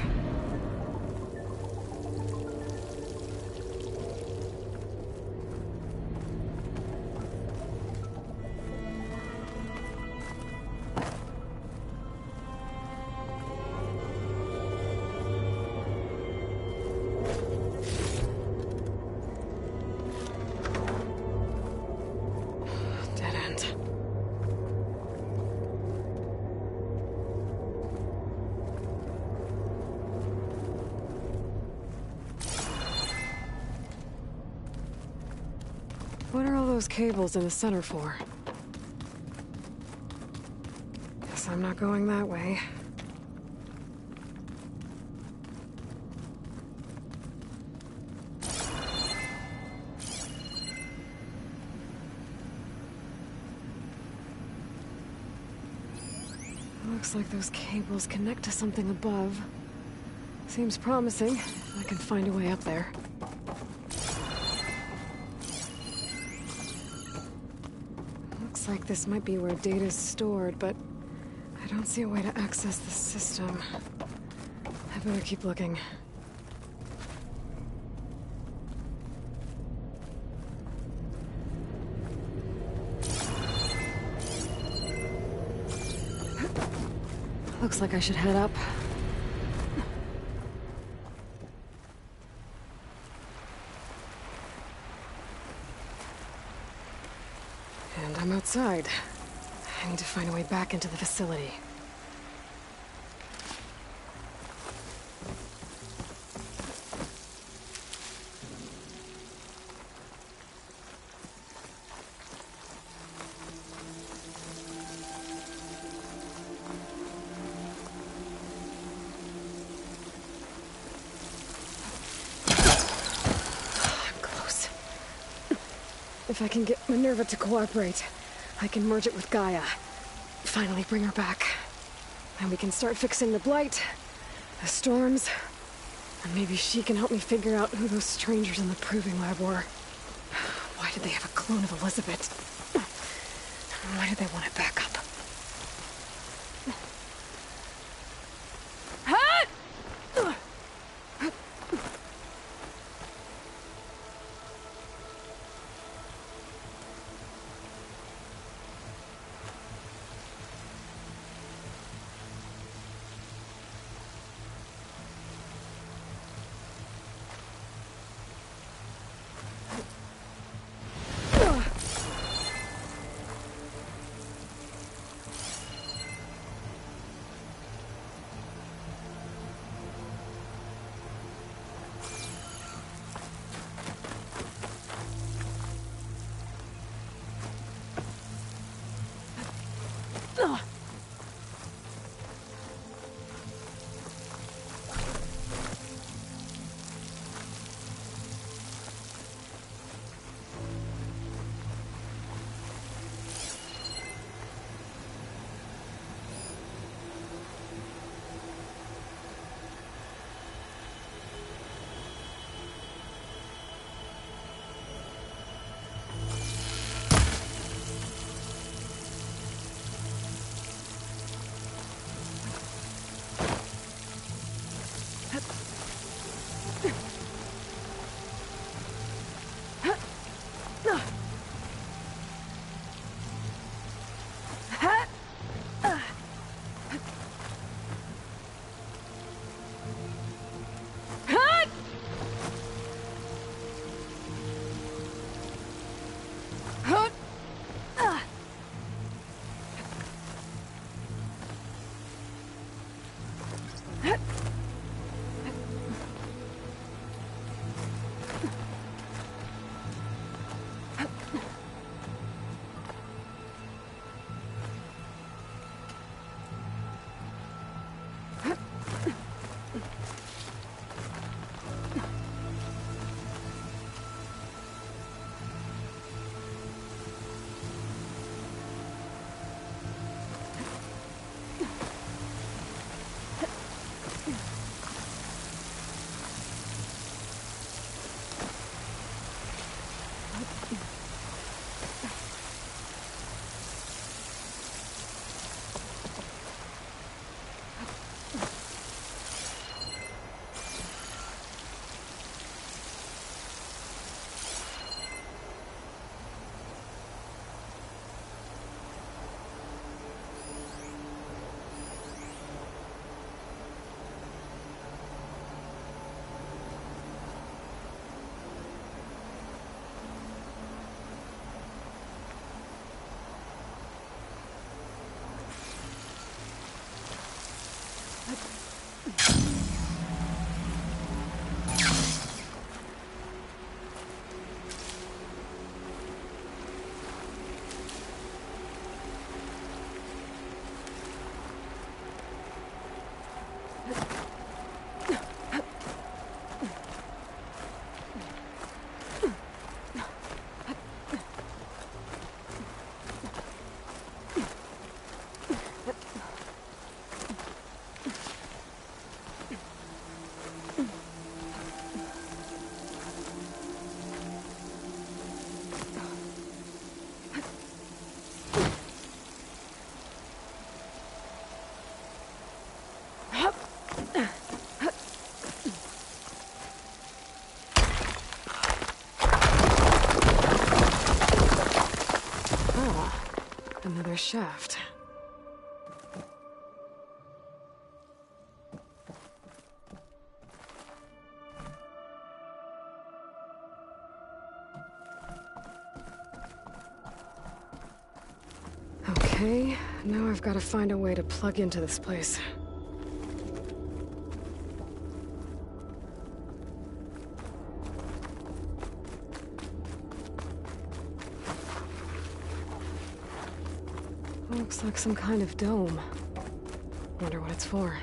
Dead end. What are all those cables in the center for? Guess I'm not going that way. Looks like those cables connect to something above. Seems promising. I can find a way up there. Looks like this might be where data's stored, but I don't see a way to access the system. I better keep looking. Looks like I should head up. And I'm outside. I need to find a way back into the facility. If I can get Minerva to cooperate, I can merge it with Gaia. Finally bring her back. And we can start fixing the Blight, the storms, and maybe she can help me figure out who those strangers in the Proving Lab were. Why did they have a clone of Elizabeth? Why did they want it back up? Ah, another shaft. Okay, now I've got to find a way to plug into this place. Looks like some kind of dome. Wonder what it's for.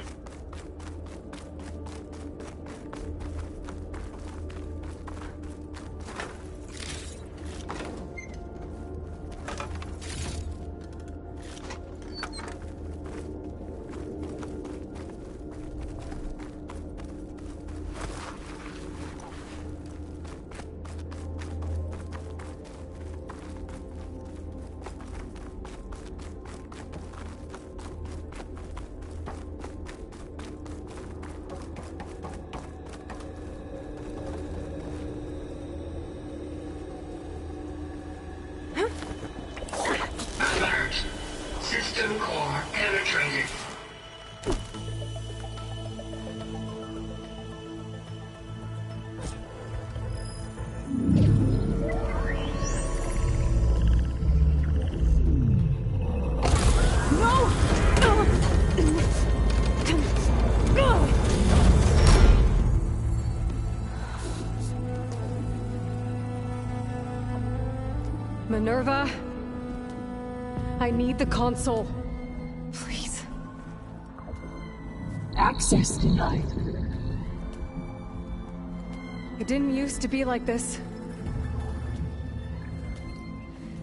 System core penetrated. Minerva, I need the console. Please. Access denied. It didn't used to be like this.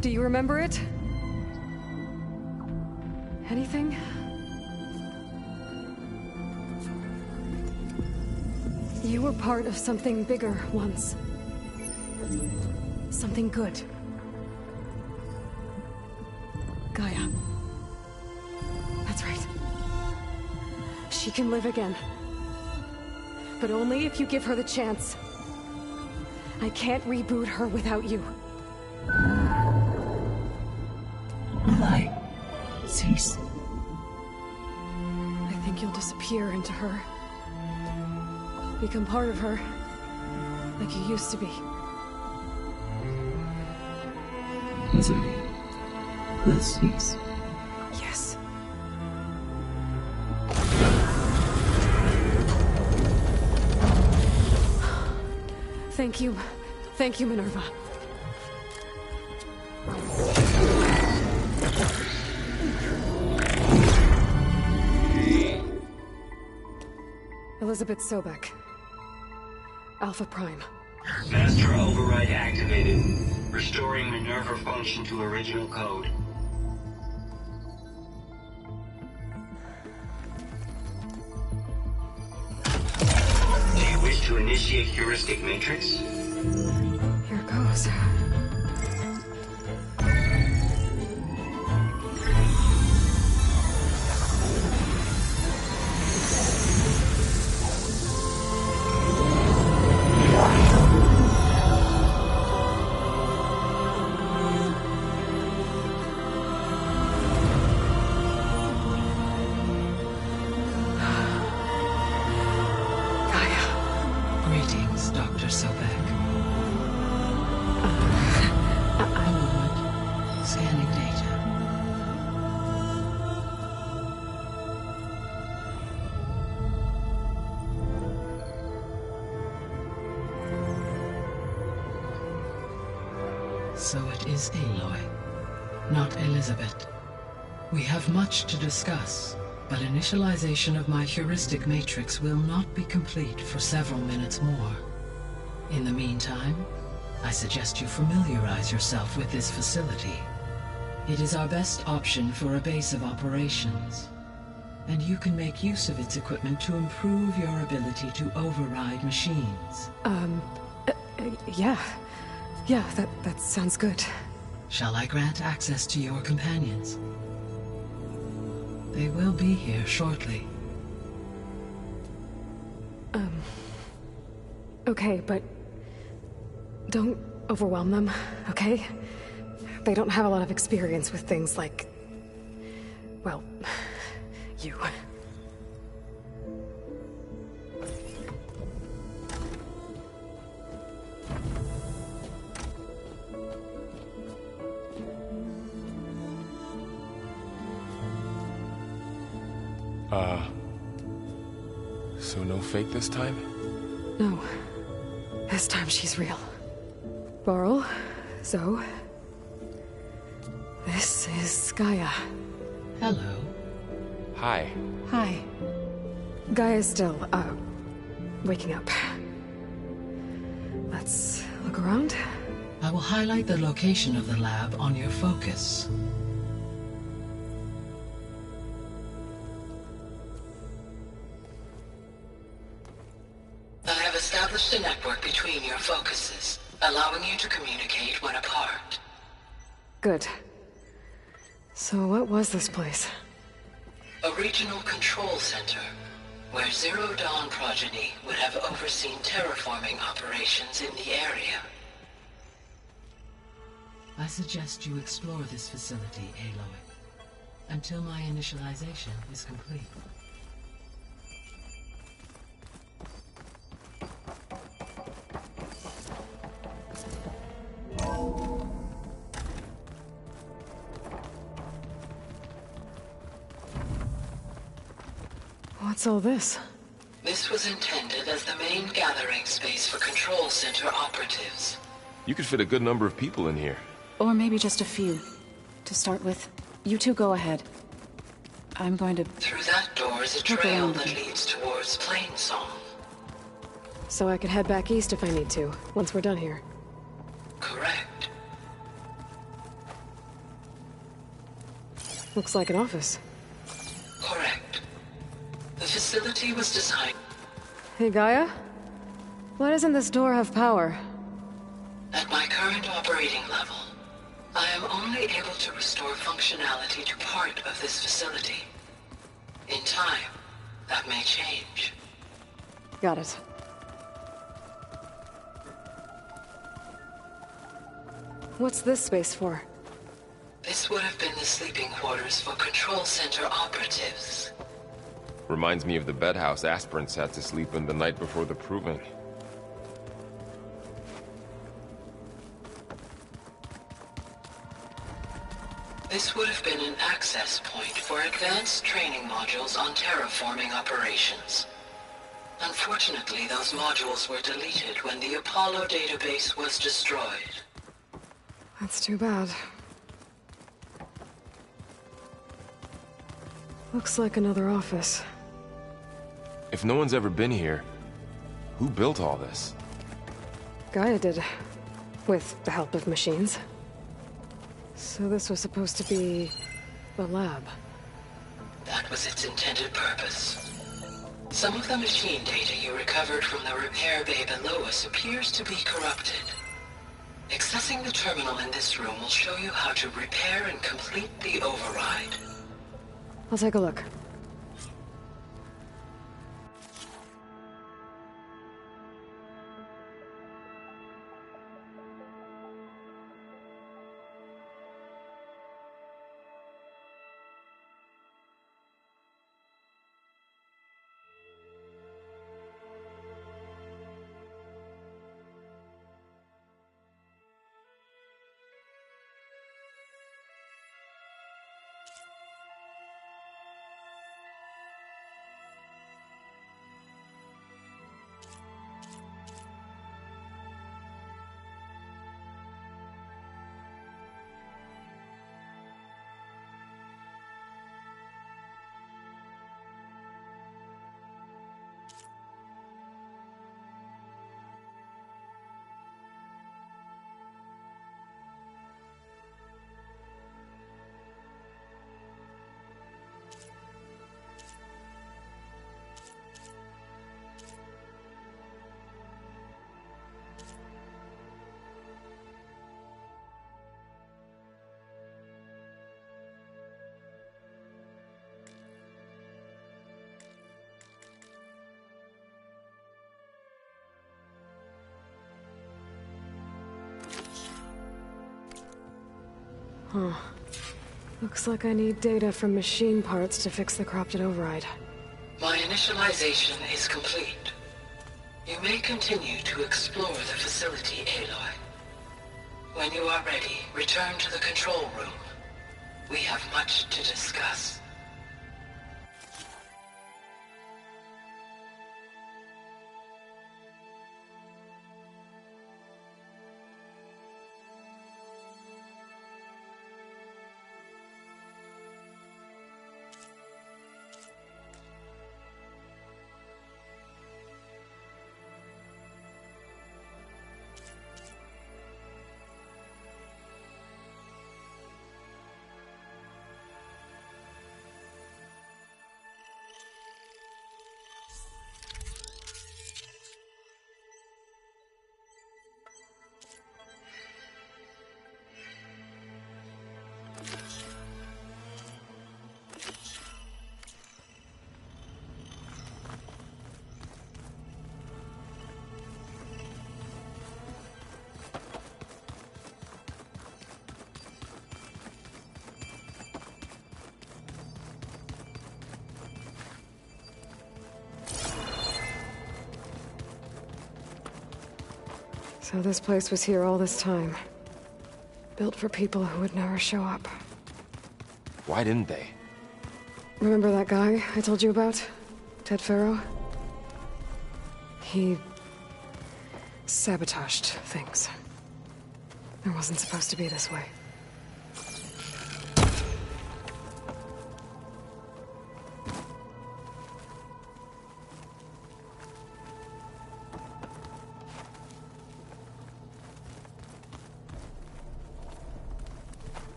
Do you remember it? Anything? You were part of something bigger once. Something good. Gaia. That's right. She can live again. But only if you give her the chance. I can't reboot her without you. Light. Cease. I think you'll disappear into her. Become part of her. Like you used to be. Misery. Let's cease. Yes. Thank you. Thank you, Minerva. Elizabeth Sobek. Alpha Prime. Master override activated. Restoring Minerva function to original code. Do you wish to initiate heuristic matrix? Here goes. Greetings, Dr. Sobek. Scanning data. So it is Aloy, not Elizabeth. We have much to discuss, but initialization of my heuristic matrix will not be complete for several minutes more. In the meantime, I suggest you familiarize yourself with this facility. It is our best option for a base of operations, and you can make use of its equipment to improve your ability to override machines. Yeah. Yeah, that sounds good. Shall I grant access to your companions? They will be here shortly. Okay, but don't overwhelm them, okay? They don't have a lot of experience with things like... well, you. So no fake this time? No. This time she's real. Varl, Zoe. This is Gaia. Hello. Hi. Hi. Gaia's still, waking up. Let's look around. I will highlight the location of the lab on your focus. I have established a network between your focuses, allowing you to communicate when apart. Good. So what was this place? A regional control center, where Zero Dawn progeny would have overseen terraforming operations in the area. I suggest you explore this facility, Aloy, until my initialization is complete. What's all this? This was intended as the main gathering space for Control Center operatives. You could fit a good number of people in here. Or maybe just a few. To start with, you two go ahead. I'm going to... Through that door is a trail that leads towards Plainsong. So I could head back east if I need to, once we're done here. Correct. Looks like an office. Correct. The facility was designed... Hey, Gaia? Why doesn't this door have power? At my current operating level, I am only able to restore functionality to part of this facility. In time, that may change. Got it. What's this space for? This would have been the sleeping quarters for Control Center operatives. Reminds me of the bedhouse aspirants had to sleep in the night before the proving. This would have been an access point for advanced training modules on terraforming operations. Unfortunately, those modules were deleted when the Apollo database was destroyed. That's too bad. Looks like another office. If no one's ever been here, who built all this? Gaia did. With the help of machines. So this was supposed to be... a lab. That was its intended purpose. Some of the machine data you recovered from the repair bay below us appears to be corrupted. Accessing the terminal in this room will show you how to repair and complete the override. I'll take a look. Huh. Looks like I need data from machine parts to fix the corrupted override. My initialization is complete. You may continue to explore the facility, Aloy. When you are ready, return to the control room. We have much to discuss. So this place was here all this time. Built for people who would never show up. Why didn't they? Remember that guy I told you about? Ted Faro? He sabotaged things. It wasn't supposed to be this way.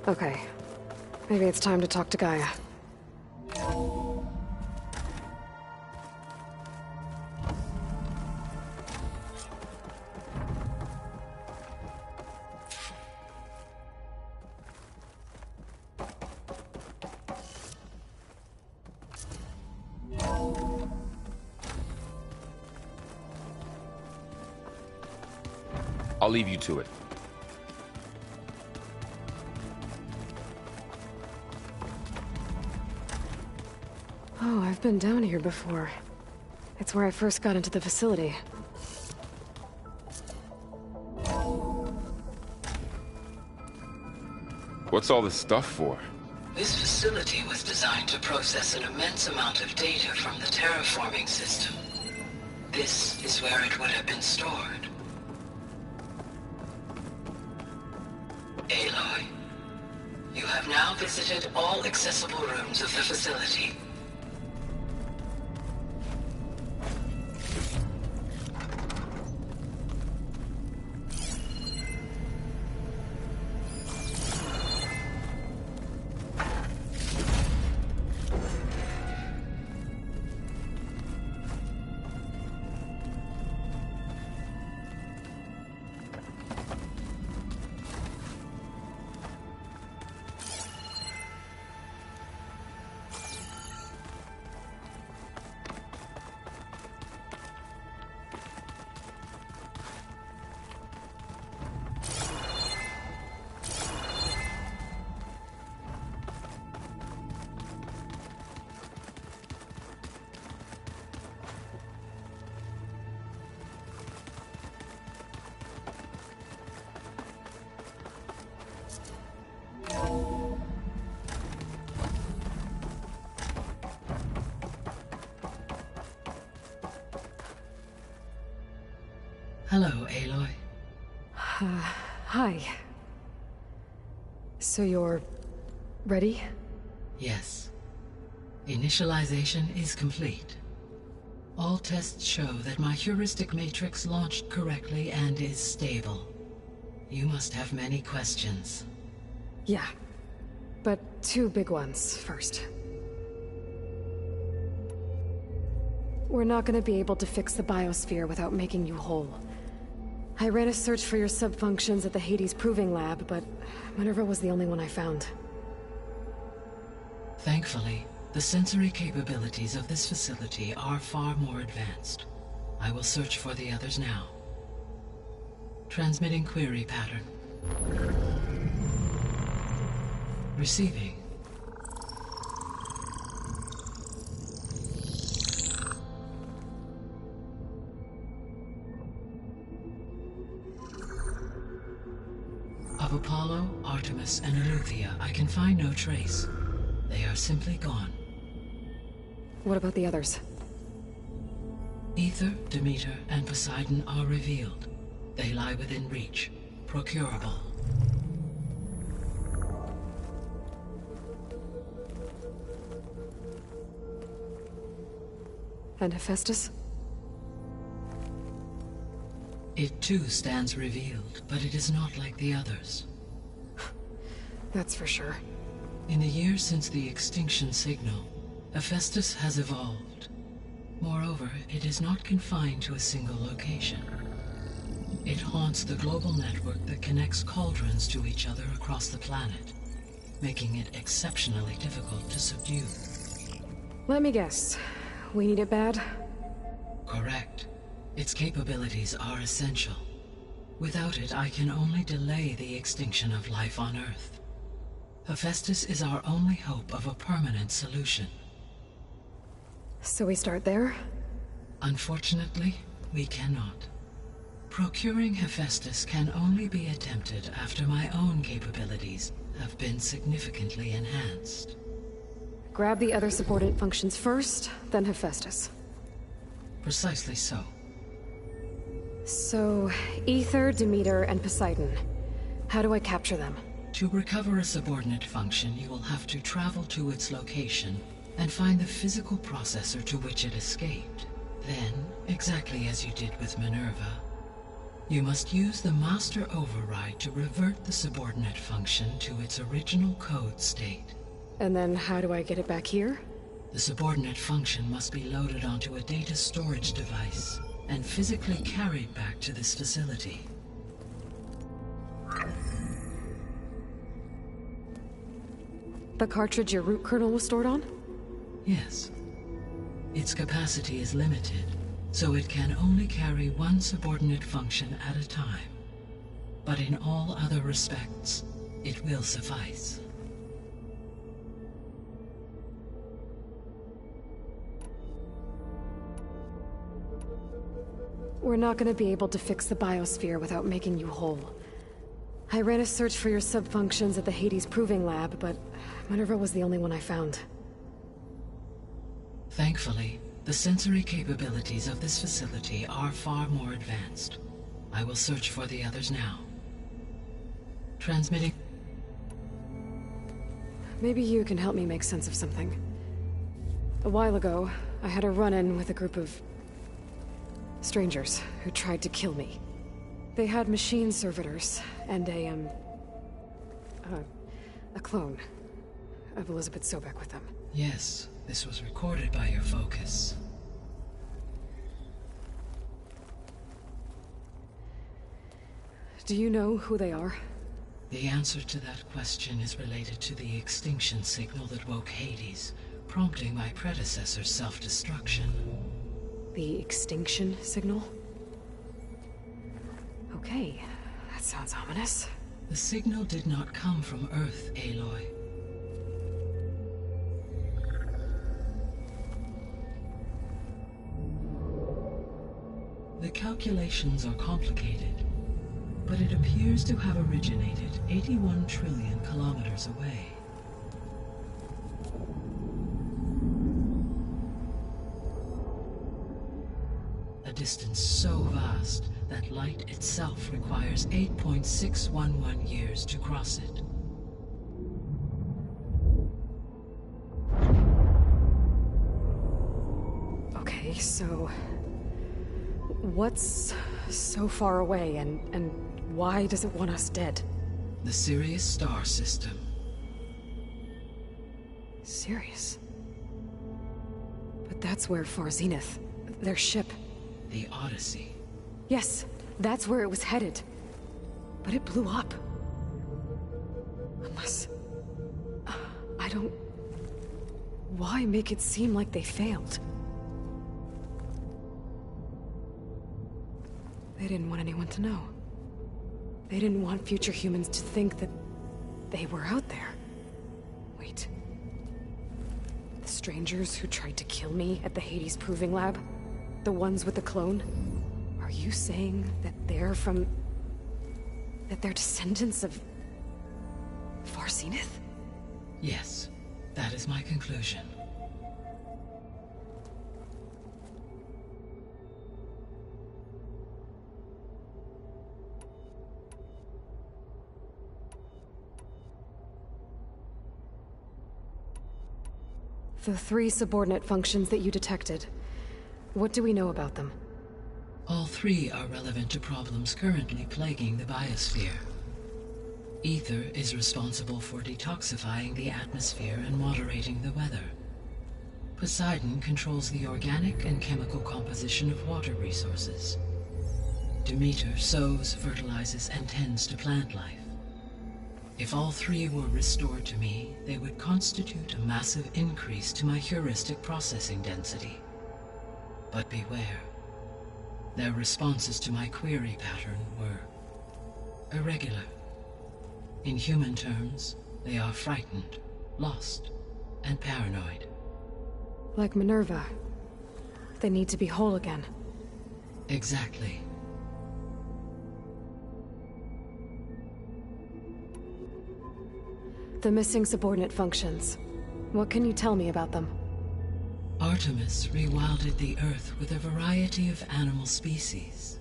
Okay. Maybe it's time to talk to Gaia. I'll leave you to it. Oh, I've been down here before. It's where I first got into the facility. What's all this stuff for? This facility was designed to process an immense amount of data from the terraforming system. This is where it would have been stored. Aloy, you have now visited all accessible rooms of the facility. Hello, Aloy. Hi. So you're ready? Yes. Initialization is complete. All tests show that my heuristic matrix launched correctly and is stable. You must have many questions. Yeah. But 2 big ones first. We're not gonna be able to fix the biosphere without making you whole. I ran a search for your subfunctions at the Hades Proving Lab, but Minerva was the only one I found. Thankfully, the sensory capabilities of this facility are far more advanced. I will search for the others now. Transmitting query pattern. Receiving. Of Apollo, Artemis, and Eleuthia, I can find no trace. They are simply gone. What about the others? Aether, Demeter, and Poseidon are revealed. They lie within reach. Procurable. And Hephaestus? It too stands revealed, but it is not like the others. That's for sure. In the years since the extinction signal, Hephaestus has evolved. Moreover, it is not confined to a single location. It haunts the global network that connects cauldrons to each other across the planet, making it exceptionally difficult to subdue. Let me guess. We need it bad? Correct. Its capabilities are essential. Without it, I can only delay the extinction of life on Earth. Hephaestus is our only hope of a permanent solution. So we start there? Unfortunately, we cannot. Procuring Hephaestus can only be attempted after my own capabilities have been significantly enhanced. Grab the other subordinate functions first, then Hephaestus. Precisely so. So, Aether, Demeter, and Poseidon. How do I capture them? To recover a subordinate function, you will have to travel to its location and find the physical processor to which it escaped. Then, exactly as you did with Minerva, you must use the master override to revert the subordinate function to its original code state. And then how do I get it back here? The subordinate function must be loaded onto a data storage device and physically carried back to this facility. The cartridge your root kernel was stored on? Yes. Its capacity is limited, so it can only carry one subordinate function at a time. But in all other respects, it will suffice. We're not gonna be able to fix the biosphere without making you whole. I ran a search for your subfunctions at the Hades Proving Lab, but Minerva was the only one I found. Thankfully, the sensory capabilities of this facility are far more advanced. I will search for the others now. Transmitting. Maybe you can help me make sense of something. A while ago, I had a run-in with a group of strangers who tried to kill me. They had machine servitors and a clone of Elizabeth Sobek with them. Yes, this was recorded by your focus. Do you know who they are? The answer to that question is related to the extinction signal that woke Hades, prompting my predecessor's self-destruction. The extinction signal? Okay, that sounds ominous. The signal did not come from Earth, Aloy. The calculations are complicated, but it appears to have originated 81 trillion kilometers away. A distance so vast that light itself requires 8.611 years to cross it. Okay, so... what's so far away, and why does it want us dead? The Sirius star system. Sirius? But that's where Far Zenith, their ship... The Odyssey. Yes, that's where it was headed. But it blew up. Unless... I don't... Why make it seem like they failed? They didn't want anyone to know. They didn't want future humans to think that they were out there. Wait. The strangers who tried to kill me at the Hades Proving Lab? The ones with the clone? Are you saying that they're from... that they're descendants of... Far Zenith? Yes, that is my conclusion. The 3 subordinate functions that you detected. What do we know about them? All 3 are relevant to problems currently plaguing the biosphere. Ether is responsible for detoxifying the atmosphere and moderating the weather. Poseidon controls the organic and chemical composition of water resources. Demeter sows, fertilizes, and tends to plant life. If all 3 were restored to me, they would constitute a massive increase to my heuristic processing density. But beware. Their responses to my query pattern were irregular. In human terms, they are frightened, lost, and paranoid. Like Minerva. They need to be whole again. Exactly. The missing subordinate functions. What can you tell me about them? Artemis rewilded the Earth with a variety of animal species.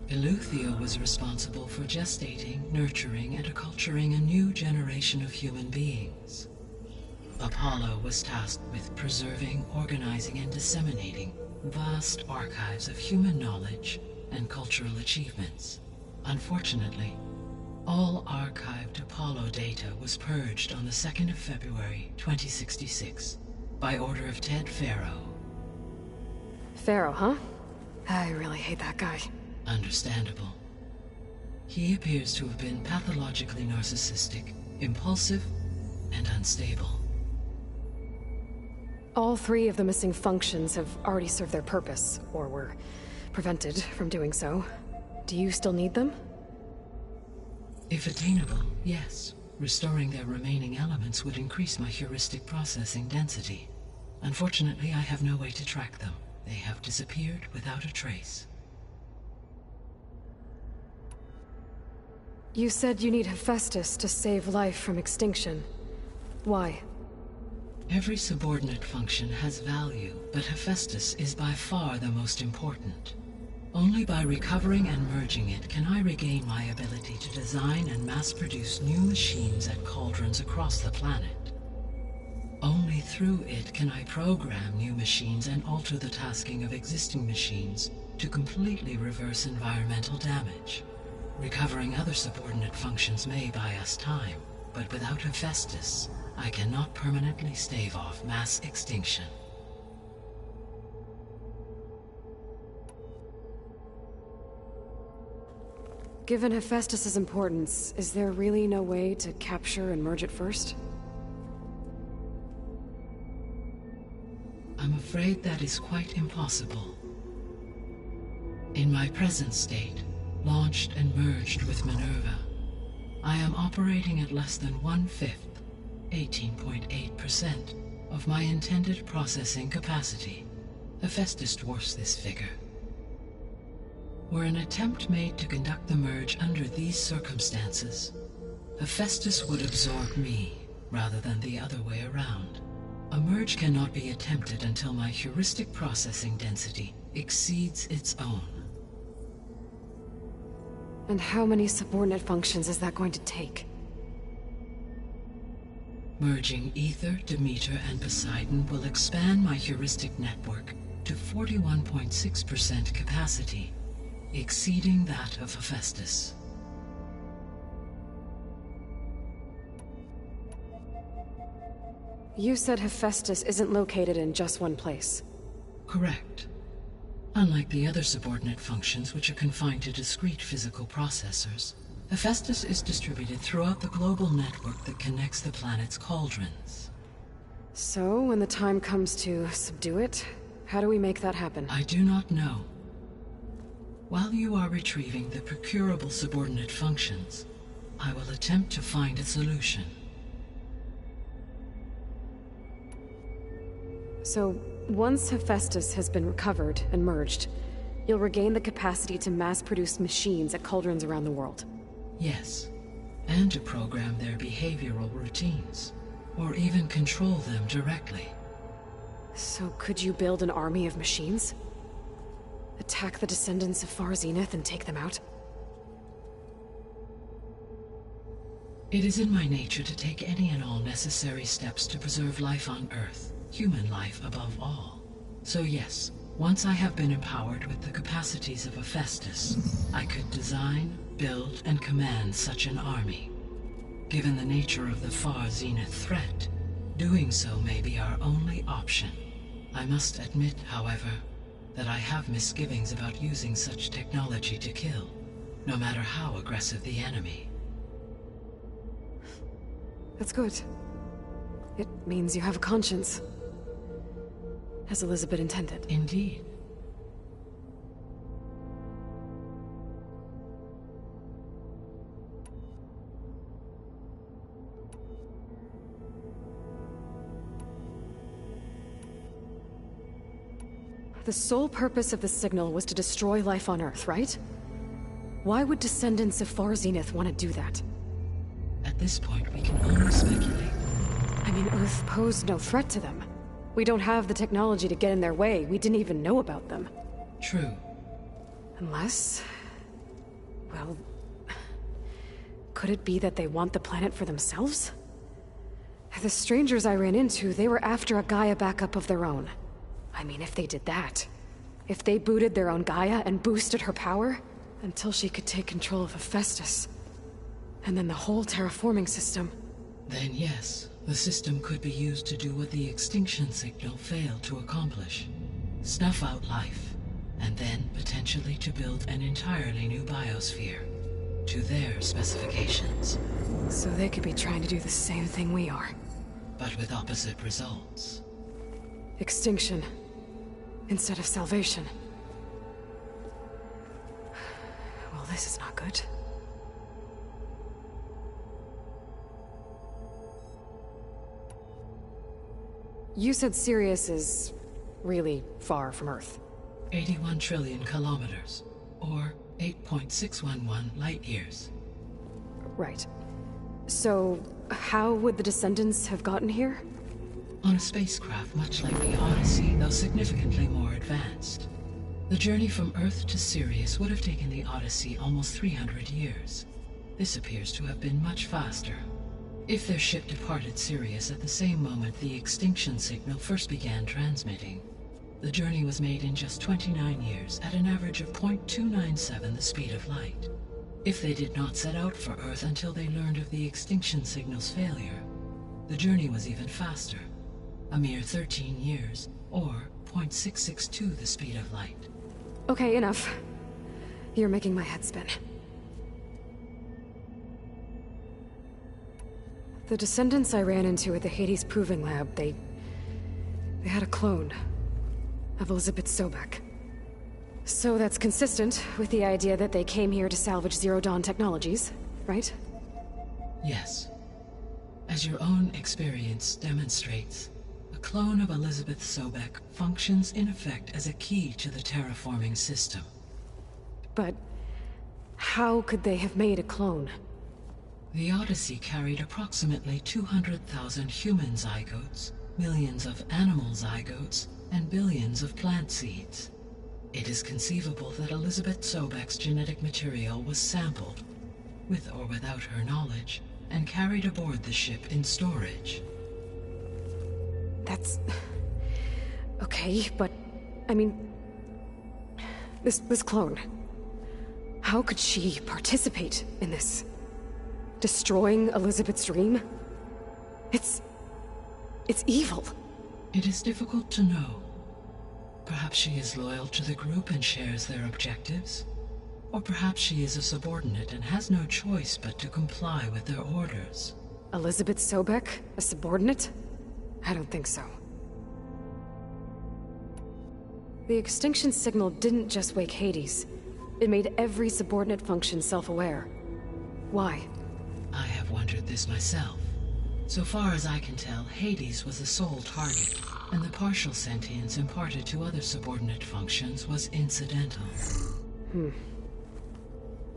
Eleuthia was responsible for gestating, nurturing, and acculturating a new generation of human beings. Apollo was tasked with preserving, organizing, and disseminating vast archives of human knowledge and cultural achievements. Unfortunately, all archived Apollo data was purged on the 2nd of February, 2066, by order of Ted Faro. Faro, huh? I really hate that guy. Understandable. He appears to have been pathologically narcissistic, impulsive, and unstable. All 3 of the missing functions have already served their purpose, or were prevented from doing so. Do you still need them? If attainable, yes. Restoring their remaining elements would increase my heuristic processing density. Unfortunately, I have no way to track them. They have disappeared without a trace. You said you need Hephaestus to save life from extinction. Why? Every subordinate function has value, but Hephaestus is by far the most important. Only by recovering and merging it can I regain my ability to design and mass-produce new machines at cauldrons across the planet. Only through it can I program new machines and alter the tasking of existing machines to completely reverse environmental damage. Recovering other subordinate functions may buy us time, but without Hephaestus, I cannot permanently stave off mass extinction. Given Hephaestus's importance, is there really no way to capture and merge it first? I'm afraid that is quite impossible. In my present state, launched and merged with Minerva, I am operating at less than 1/5, 18.8%, of my intended processing capacity. Hephaestus dwarfs this figure. Were an attempt made to conduct the merge under these circumstances, Hephaestus would absorb me, rather than the other way around. A merge cannot be attempted until my heuristic processing density exceeds its own. And how many subordinate functions is that going to take? Merging Ether, Demeter, and Poseidon will expand my heuristic network to 41.6% capacity, exceeding that of Hephaestus. You said Hephaestus isn't located in just one place. Correct. Unlike the other subordinate functions, which are confined to discrete physical processors, Hephaestus is distributed throughout the global network that connects the planet's cauldrons. So, when the time comes to subdue it, how do we make that happen? I do not know. While you are retrieving the procurable subordinate functions, I will attempt to find a solution. So, once Hephaestus has been recovered and merged, you'll regain the capacity to mass-produce machines at cauldrons around the world. Yes, and to program their behavioral routines, or even control them directly. So could you build an army of machines? Attack the descendants of Far Zenith and take them out? It is in my nature to take any and all necessary steps to preserve life on Earth, human life above all. So yes, once I have been empowered with the capacities of Hephaestus, I could design, build, and command such an army. Given the nature of the Far Zenith threat, doing so may be our only option. I must admit, however, that I have misgivings about using such technology to kill, no matter how aggressive the enemy. That's good. It means you have a conscience. As Elizabeth intended. Indeed. The sole purpose of the signal was to destroy life on Earth, right? Why would descendants of Far Zenith want to do that? At this point, we can only speculate. I mean, Earth posed no threat to them. We don't have the technology to get in their way. We didn't even know about them. True. Unless... well... could it be that they want the planet for themselves? The strangers I ran into, they were after a Gaia backup of their own. I mean, if they did that... if they booted their own Gaia and boosted her power... until she could take control of Hephaestus... and then the whole terraforming system... Then yes, the system could be used to do what the extinction signal failed to accomplish. Snuff out life, and then potentially to build an entirely new biosphere, to their specifications. So they could be trying to do the same thing we are. But with opposite results. Extinction, instead of salvation. Well, this is not good. You said Sirius is really far from Earth. 81 trillion kilometers, or 8.611 light years. Right. So, how would the descendants have gotten here? On a spacecraft much like the Odyssey, though significantly more advanced. The journey from Earth to Sirius would have taken the Odyssey almost 300 years. This appears to have been much faster. If their ship departed Sirius at the same moment the extinction signal first began transmitting, the journey was made in just 29 years at an average of 0.297 the speed of light. If they did not set out for Earth until they learned of the extinction signal's failure, the journey was even faster, a mere 13 years, or 0.662 the speed of light. Okay, enough. You're making my head spin. The descendants I ran into at the Hades Proving Lab, they had a clone of Elizabeth Sobek. So that's consistent with the idea that they came here to salvage Zero Dawn technologies, right? Yes. As your own experience demonstrates, a clone of Elizabeth Sobek functions in effect as a key to the terraforming system. But how could they have made a clone? The Odyssey carried approximately 200,000 human zygotes, millions of animal zygotes, and billions of plant seeds. It is conceivable that Elizabeth Sobek's genetic material was sampled, with or without her knowledge, and carried aboard the ship in storage. That's... okay, but I mean... This clone... How could she participate in this? Destroying Elizabeth's dream? It's evil. It is difficult to know. Perhaps she is loyal to the group and shares their objectives. Or perhaps she is a subordinate and has no choice but to comply with their orders. Elizabeth Sobek, a subordinate? I don't think so. The extinction signal didn't just wake Hades. It made every subordinate function self-aware. Why? I have wondered this myself. So far as I can tell, Hades was the sole target, and the partial sentience imparted to other subordinate functions was incidental.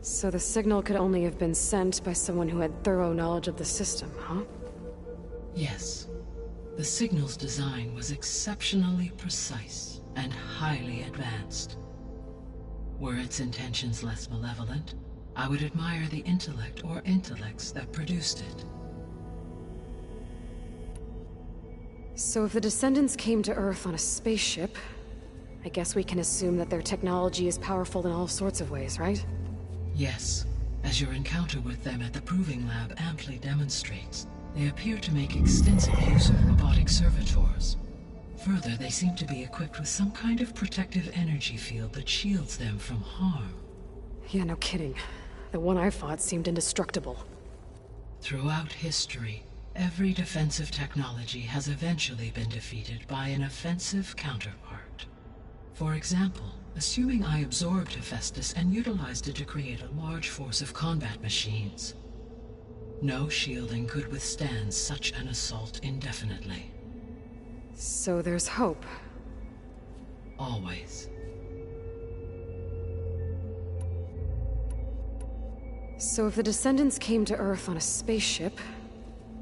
So the signal could only have been sent by someone who had thorough knowledge of the system, huh? Yes. The signal's design was exceptionally precise and highly advanced. Were its intentions less malevolent, I would admire the intellect or intellects that produced it. So if the Descendants came to Earth on a spaceship, I guess we can assume that their technology is powerful in all sorts of ways, right? Yes. As your encounter with them at the Proving Lab amply demonstrates, they appear to make extensive use of robotic servitors. Further, they seem to be equipped with some kind of protective energy field that shields them from harm. Yeah, no kidding. The one I fought seemed indestructible. Throughout history, every defensive technology has eventually been defeated by an offensive counterpart. For example, assuming I absorbed Hephaestus and utilized it to create a large force of combat machines. No shielding could withstand such an assault indefinitely. So there's hope. Always. So if the Descendants came to Earth on a spaceship,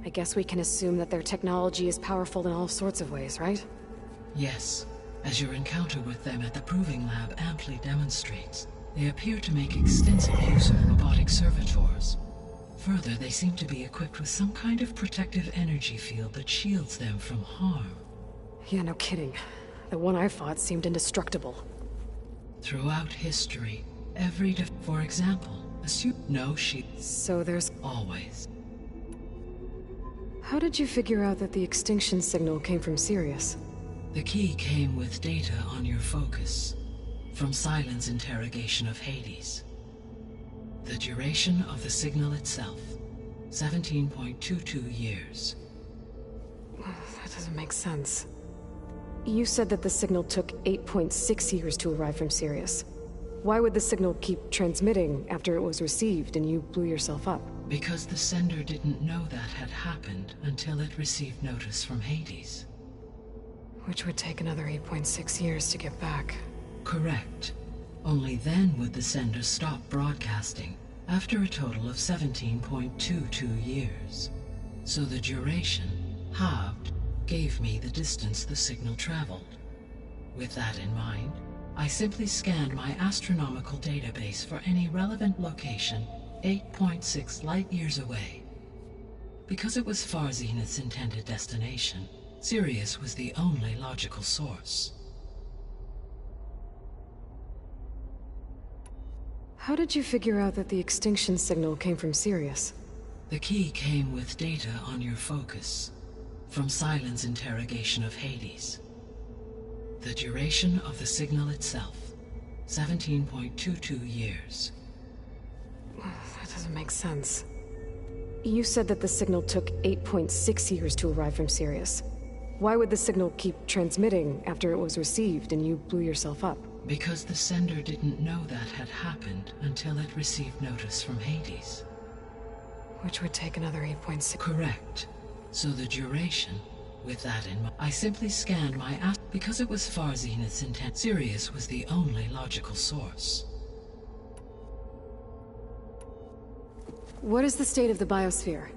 I guess we can assume that their technology is powerful in all sorts of ways, right? Yes. As your encounter with them at the Proving Lab amply demonstrates, they appear to make extensive use of robotic servitors. Further, they seem to be equipped with some kind of protective energy field that shields them from harm. Yeah, no kidding. The one I fought seemed indestructible. Throughout history, every for example, assume no shield. So there's always. How did you figure out that the extinction signal came from Sirius? The key came with data on your focus, from Sylens' interrogation of Hades. The duration of the signal itself, 17.22 years. That doesn't make sense. You said that the signal took 8.6 years to arrive from Sirius. Why would the signal keep transmitting after it was received and you blew yourself up? Because the sender didn't know that had happened until it received notice from Hades. Which would take another 8.6 years to get back. Correct. Only then would the sender stop broadcasting, after a total of 17.22 years. So the duration, halved, gave me the distance the signal traveled. With that in mind, I simply scanned my astronomical database for any relevant location 8.6 light-years away. Because it was Far Zenith's intended destination, Sirius was the only logical source. How did you figure out that the extinction signal came from Sirius? The key came with data on your focus, from Sylens' interrogation of Hades. The duration of the signal itself, 17.22 years. That doesn't make sense. You said that the signal took 8.6 years to arrive from Sirius. Why would the signal keep transmitting after it was received and you blew yourself up? Because the sender didn't know that had happened until it received notice from Hades. Which would take another 8.6... Correct. So the duration, with that in mind, I simply scanned my because it was Far Zenith's intent. Sirius was the only logical source. What is the state of the biosphere?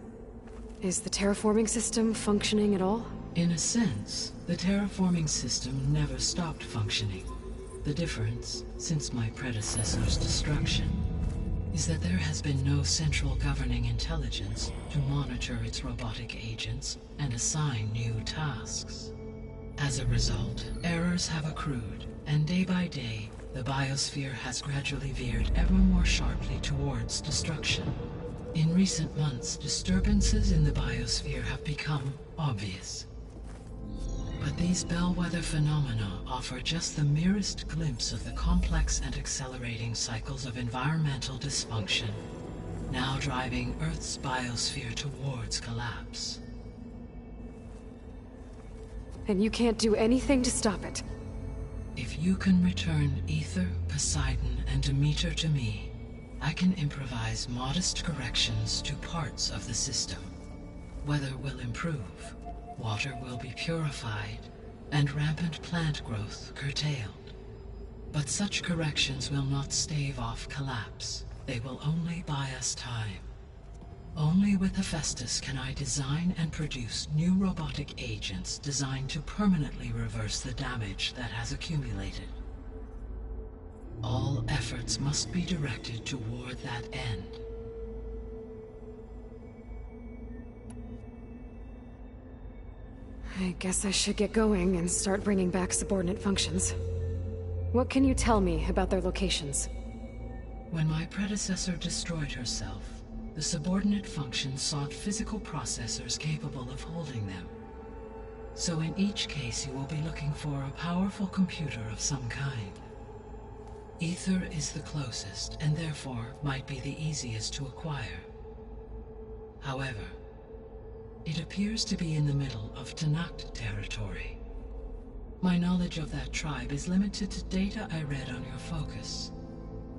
Is the terraforming system functioning at all? In a sense, the terraforming system never stopped functioning. The difference, since my predecessor's destruction, is that there has been no central governing intelligence to monitor its robotic agents and assign new tasks. As a result, errors have accrued, And day by day, the biosphere has gradually veered ever more sharply towards destruction. In recent months, disturbances in the biosphere have become obvious. But these bellwether phenomena offer just the merest glimpse of the complex and accelerating cycles of environmental dysfunction, now driving Earth's biosphere towards collapse. And you can't do anything to stop it? If you can return Aether, Poseidon, and Demeter to me, I can improvise modest corrections to parts of the system. Weather will improve, water will be purified, and rampant plant growth curtailed. But such corrections will not stave off collapse. They will only buy us time. Only with Hephaestus can I design and produce new robotic agents designed to permanently reverse the damage that has accumulated. All efforts must be directed toward that end. I guess I should get going and start bringing back subordinate functions. What can you tell me about their locations? When my predecessor destroyed herself, the subordinate functions sought physical processors capable of holding them. So in each case you will be looking for a powerful computer of some kind. Aether is the closest, and therefore might be the easiest to acquire. However, it appears to be in the middle of Tenakth territory. My knowledge of that tribe is limited to data I read on your focus,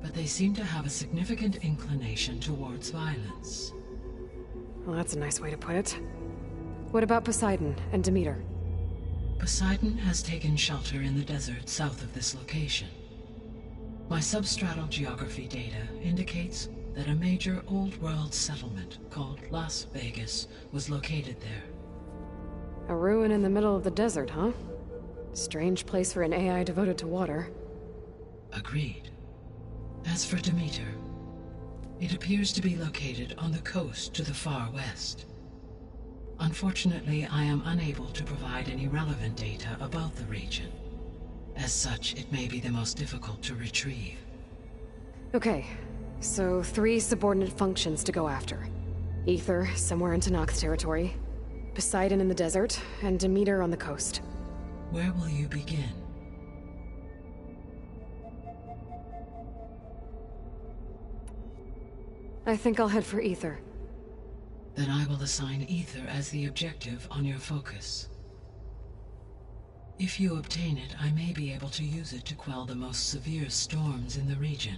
but they seem to have a significant inclination towards violence. Well, that's a nice way to put it. What about Poseidon and Demeter? Poseidon has taken shelter in the desert south of this location. My substratal geography data indicates that a major old-world settlement called Las Vegas was located there. A ruin in the middle of the desert, huh? Strange place for an AI devoted to water. Agreed. As for Demeter, it appears to be located on the coast to the far west. Unfortunately, I am unable to provide any relevant data about the region. As such, it may be the most difficult to retrieve. Okay, so 3 subordinate functions to go after. Aether, somewhere in Tenakth territory, Poseidon in the desert, and Demeter on the coast. Where will you begin? I think I'll head for Aether. Then I will assign Aether as the objective on your focus. If you obtain it, I may be able to use it to quell the most severe storms in the region.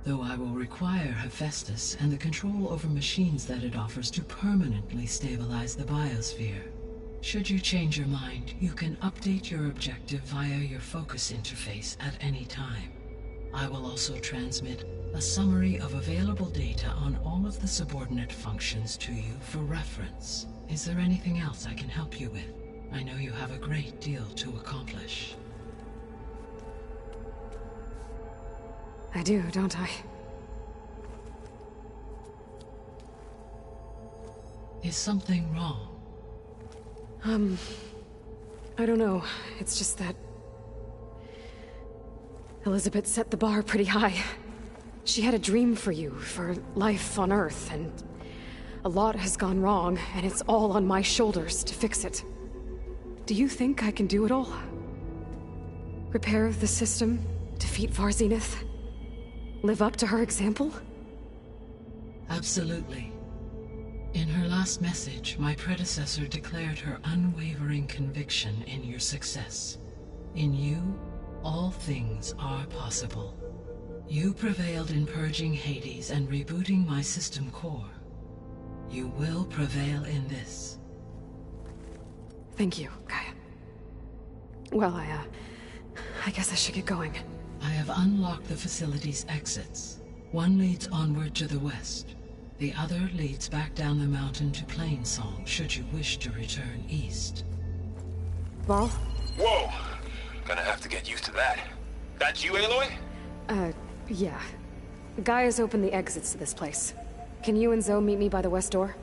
Though I will require Hephaestus and the control over machines that it offers to permanently stabilize the biosphere. Should you change your mind, you can update your objective via your focus interface at any time. I will also transmit a summary of available data on all of the subordinate functions to you for reference. Is there anything else I can help you with? I know you have a great deal to accomplish. I do, don't I? Is something wrong? I don't know. It's just that Elizabeth set the bar pretty high. She had a dream for you, for life on Earth, and a lot has gone wrong, and it's all on my shoulders to fix it. Do you think I can do it all? Repair the system, defeat Varzenith, live up to her example? Absolutely. In her last message, my predecessor declared her unwavering conviction in your success. In you, all things are possible. You prevailed in purging Hades and rebooting my system core. You will prevail in this. Thank you, Gaia. Well, I guess I should get going. I have unlocked the facility's exits. One leads onward to the west. The other leads back down the mountain to Plainsong, should you wish to return east. Varl? Whoa! Gonna have to get used to that. That's you, Aloy? Yeah. Gaia's opened the exits to this place. Can you and Zoe meet me by the west door?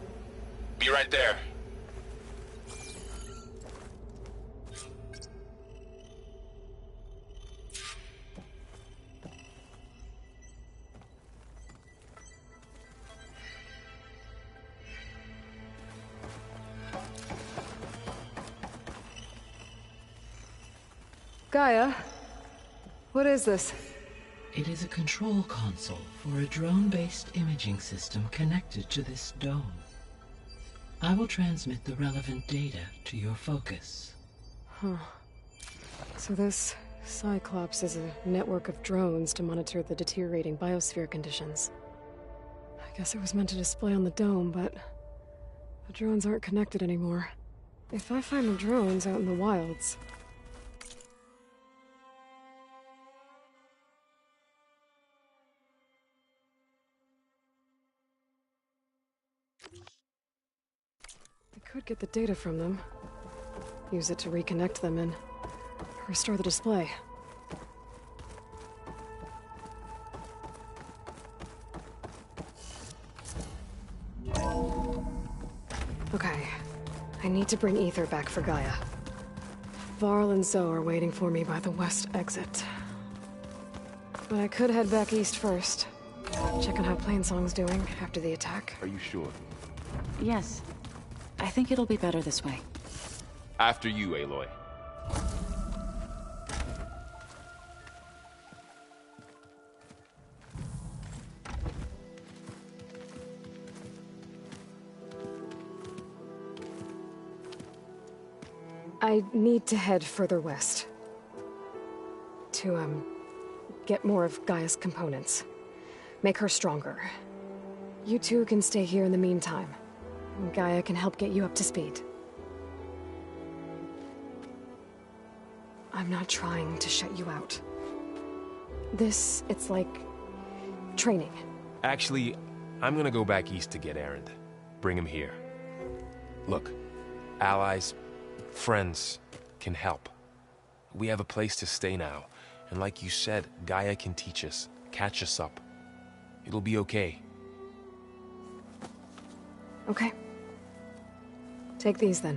Be right there. Gaia, what is this? It is a control console for a drone-based imaging system connected to this dome. I will transmit the relevant data to your focus. Huh. So this Cyclops is a network of drones to monitor the deteriorating biosphere conditions. I guess it was meant to display on the dome, but the drones aren't connected anymore. If I find the drones out in the wilds... I could get the data from them, use it to reconnect them and restore the display. Okay, I need to bring Ether back for Gaia. Varl and Zoe are waiting for me by the west exit. But I could head back east first. Check on how Plainsong's doing after the attack. Are you sure? Yes. I think it'll be better this way. After you, Aloy. I need to head further west. To, get more of Gaia's components. Make her stronger. You two can stay here in the meantime. Gaia can help get you up to speed. I'm not trying to shut you out. It's like... training. Actually, I'm gonna go back east to get Erend. Bring him here. Look, allies, friends can help. We have a place to stay now, and like you said, Gaia can teach us, catch us up. It'll be okay. Okay. Take these then.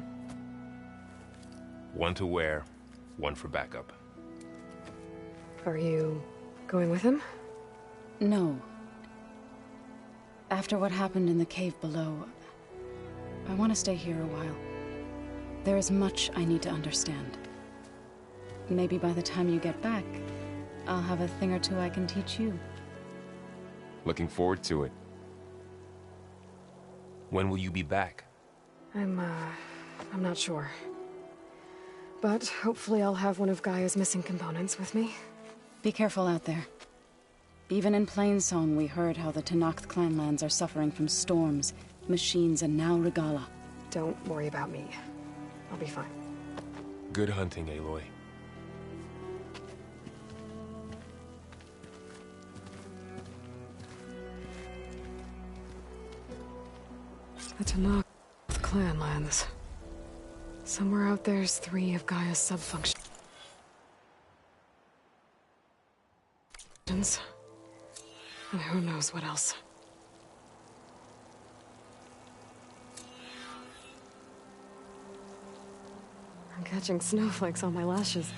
One to wear, one for backup. Are you going with him? No. After what happened in the cave below, I want to stay here a while. There is much I need to understand. Maybe by the time you get back, I'll have a thing or two I can teach you. Looking forward to it. When will you be back? I'm not sure. But hopefully I'll have one of Gaia's missing components with me. Be careful out there. Even in Plainsong, we heard how the Tenakth clanlands are suffering from storms, machines, and now Regalla. Don't worry about me. I'll be fine. Good hunting, Aloy. The Tenakth clanlands. Somewhere out there's 3 of Gaia's subfunctions. And who knows what else. I'm catching snowflakes on my lashes.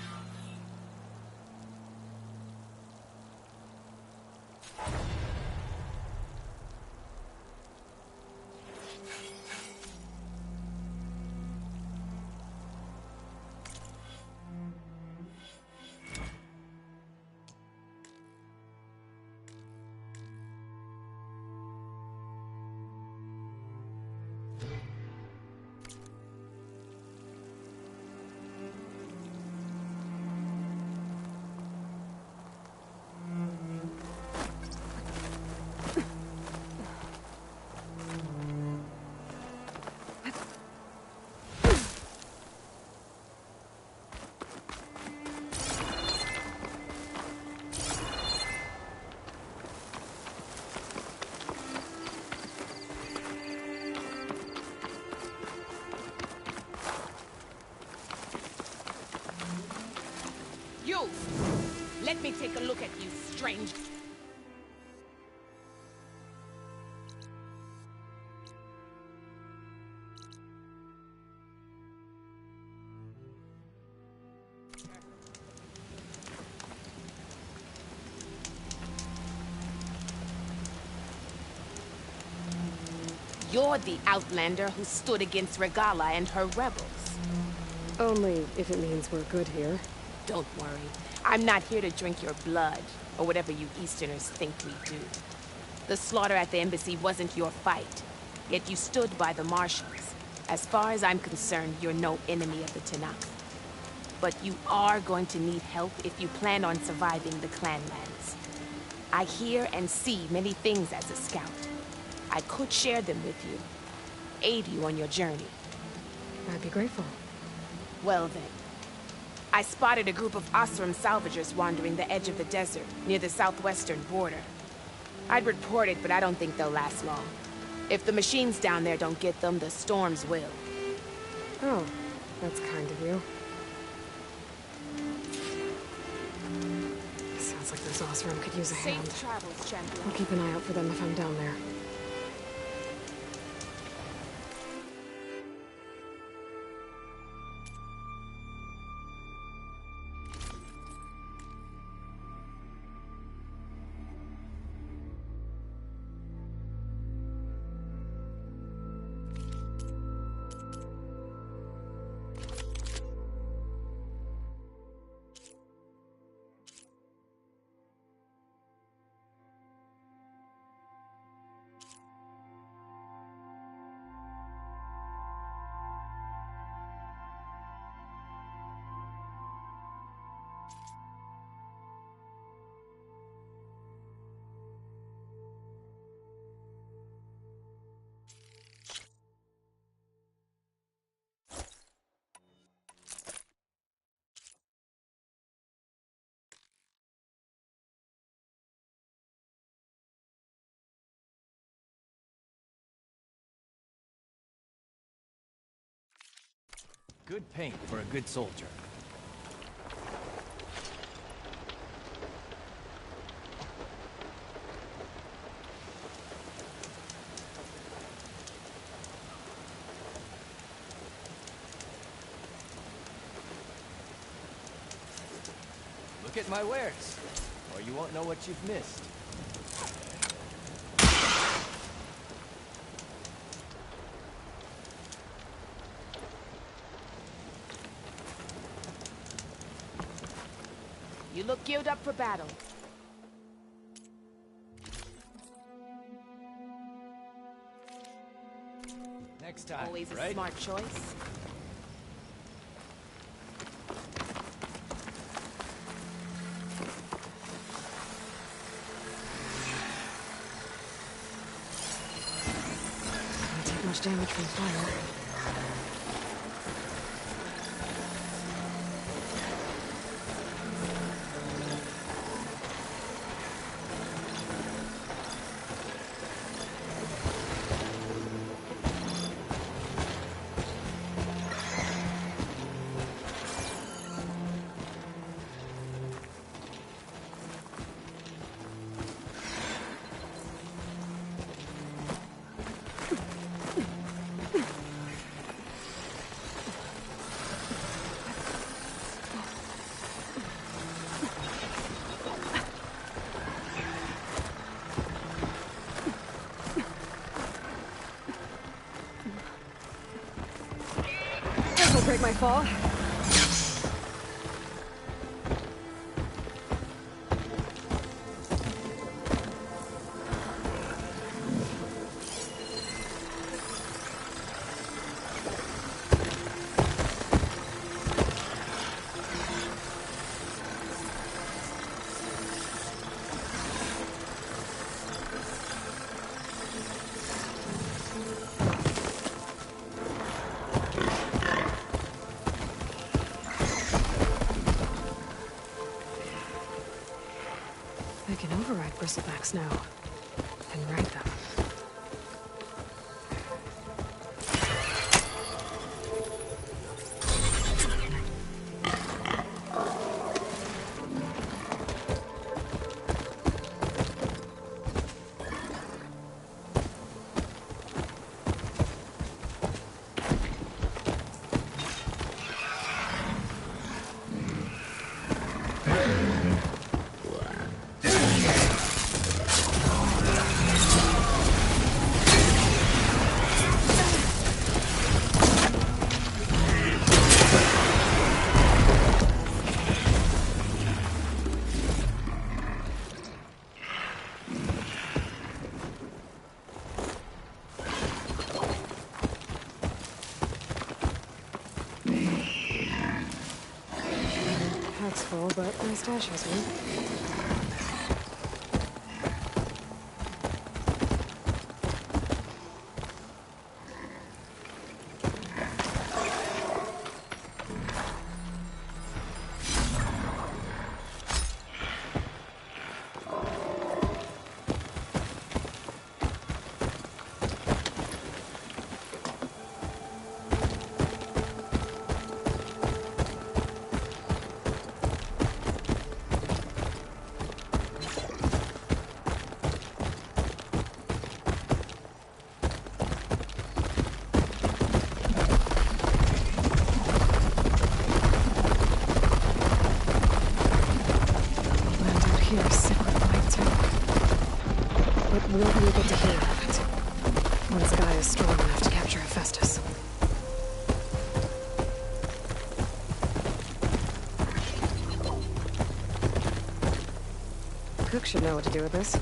Let me take a look at you, strange. You're the Outlander who stood against Regalla and her rebels. Only if it means we're good here. Don't worry. I'm not here to drink your blood, or whatever you Easterners think we do. The slaughter at the embassy wasn't your fight, yet you stood by the Marshals. As far as I'm concerned, you're no enemy of the Tenakth. But you are going to need help if you plan on surviving the Clanlands. I hear and see many things as a scout. I could share them with you, aid you on your journey. I'd be grateful. Well then. I spotted a group of Osram salvagers wandering the edge of the desert, near the southwestern border. I'd report it, but I don't think they'll last long. If the machines down there don't get them, the storms will. Oh, that's kind of you. Sounds like this Osram could use a hand. Safe travels, champion. I'll keep an eye out for them if I'm down there. Good paint for a good soldier. Look at my wares, or you won't know what you've missed. You look geared up for battle. Next time, always a right? smart choice. Can't take much damage from fire. This'll break my fall. I can override bristlebacks now, and ride them. wasteful, but my stash has one. We'll be able to hear that once Gaia is strong enough to capture Hephaestus. Cook should know what to do with this.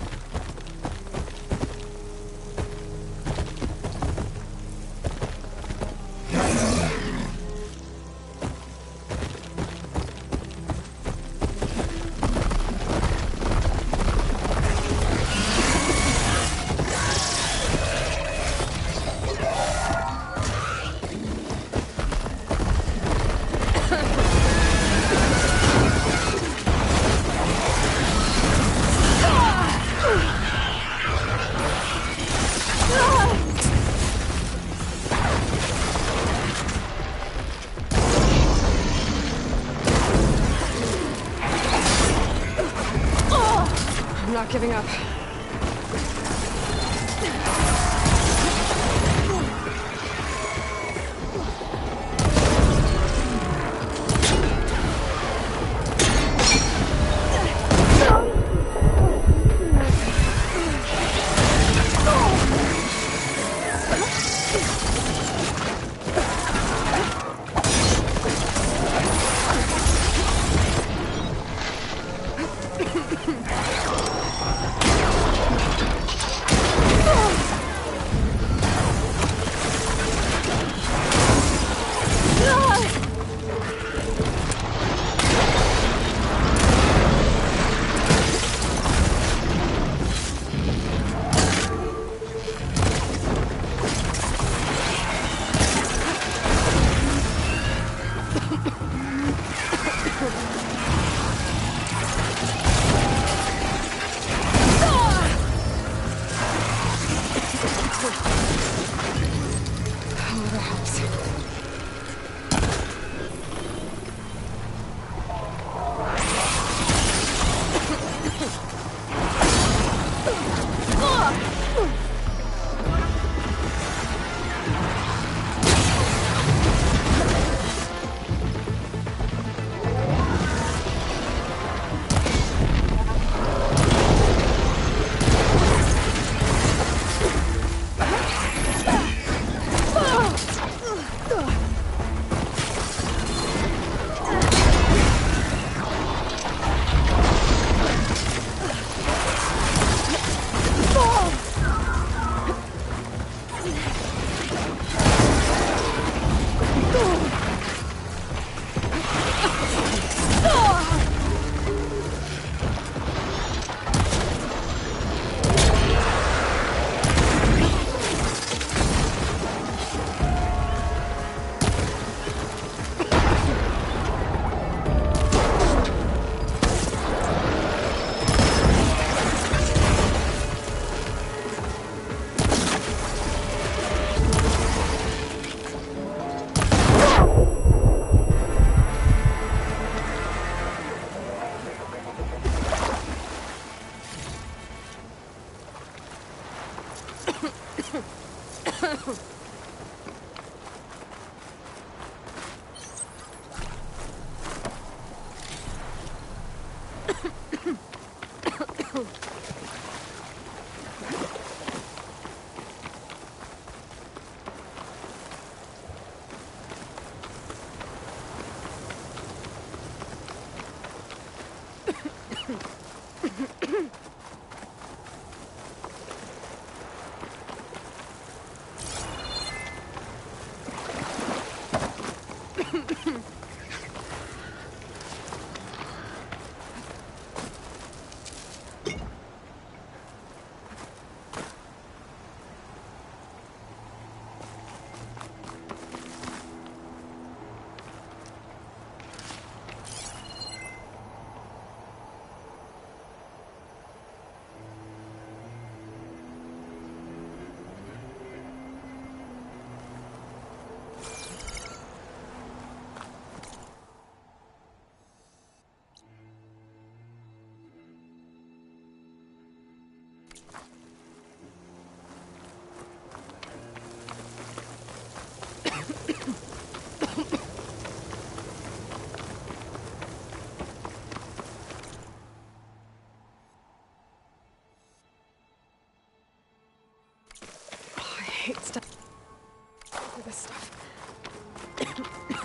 I'm not giving up.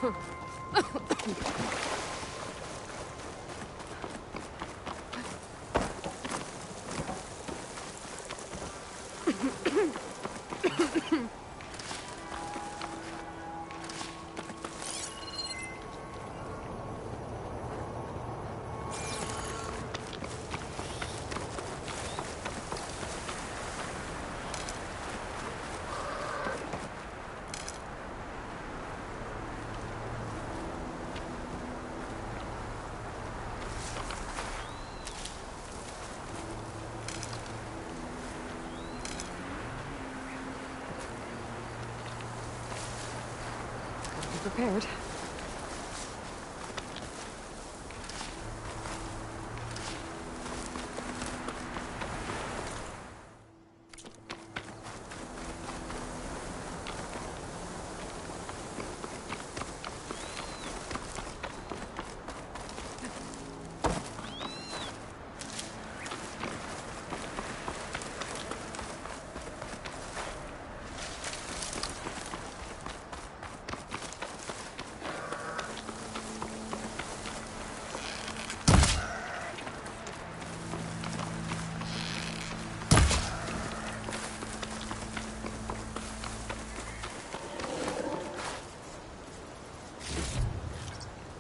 Prepared.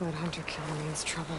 That hunter killer means trouble.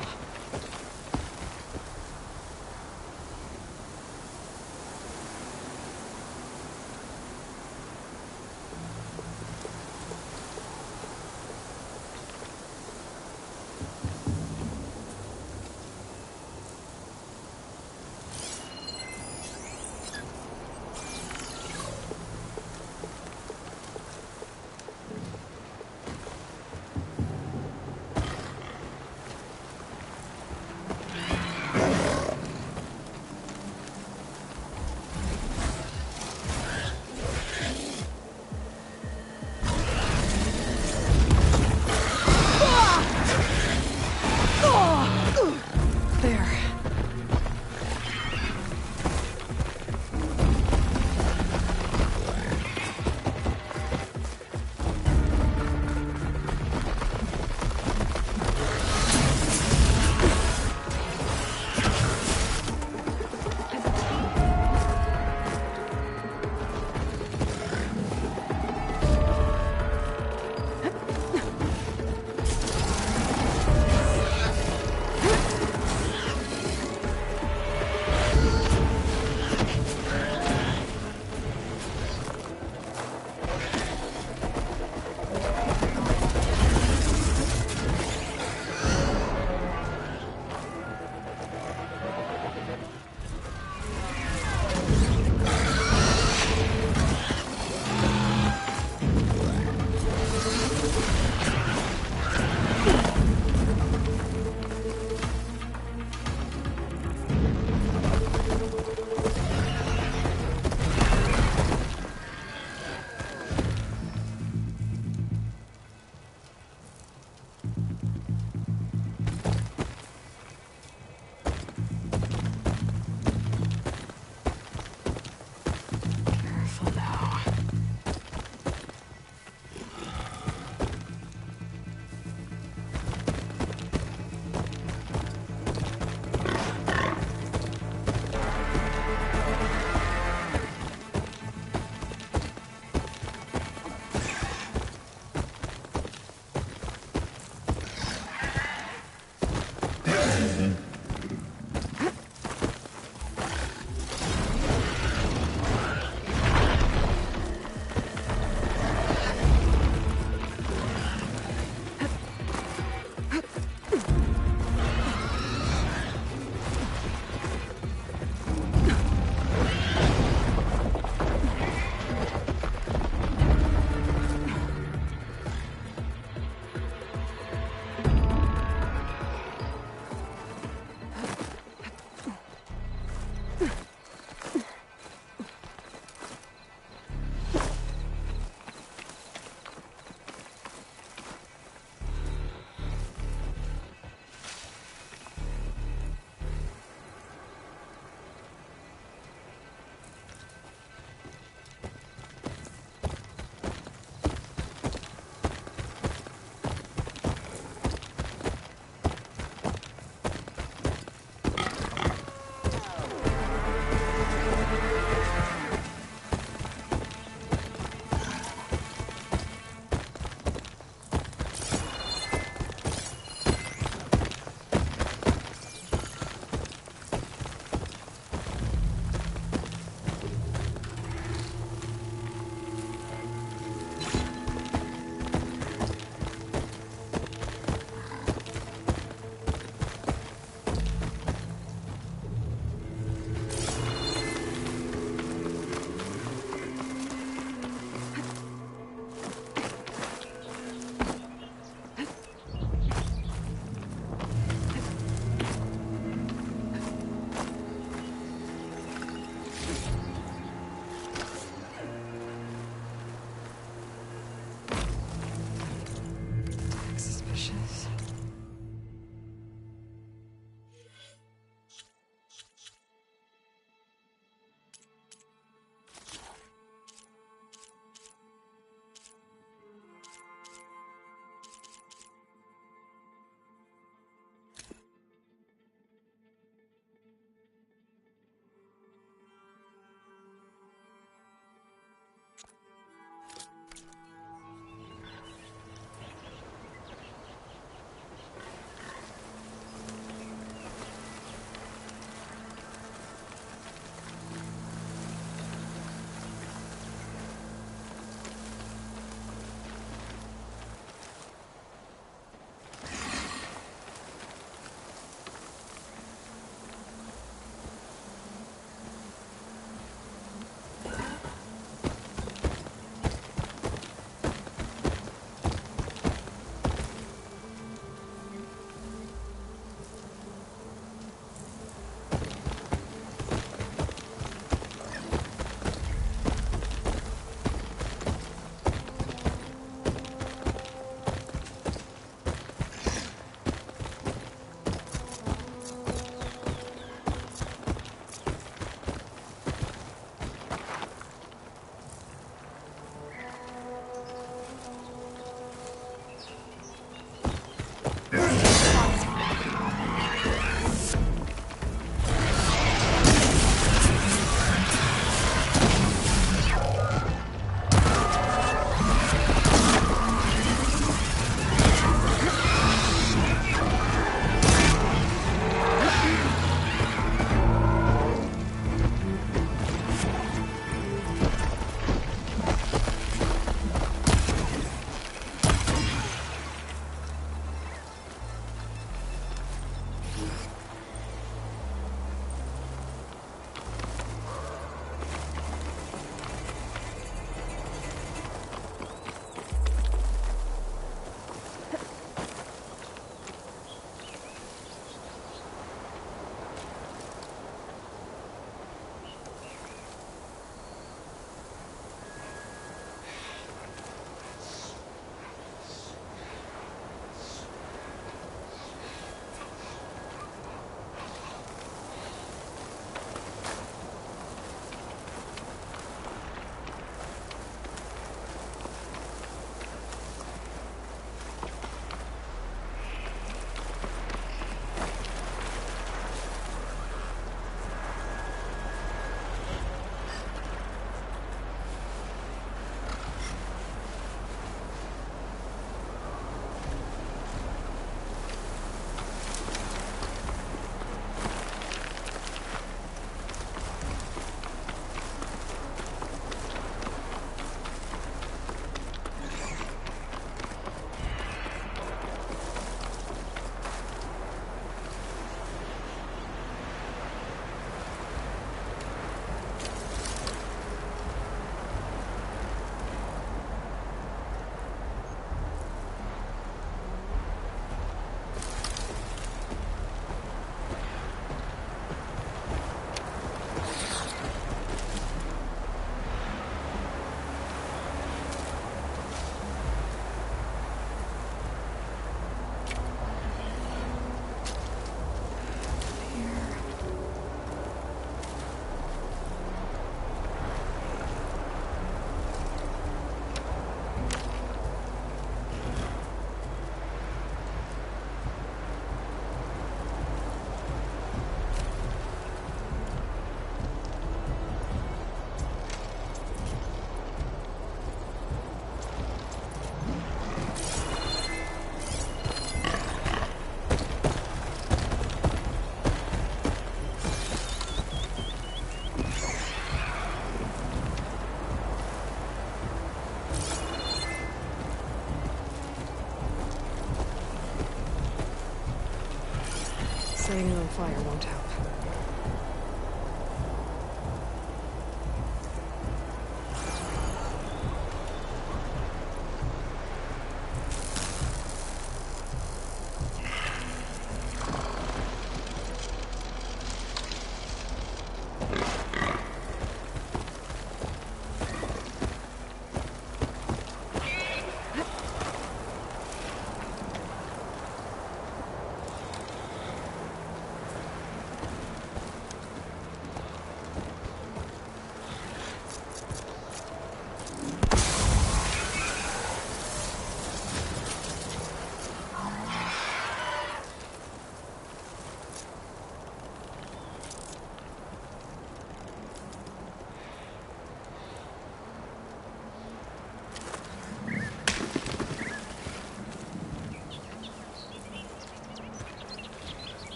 Setting it on fire won't help.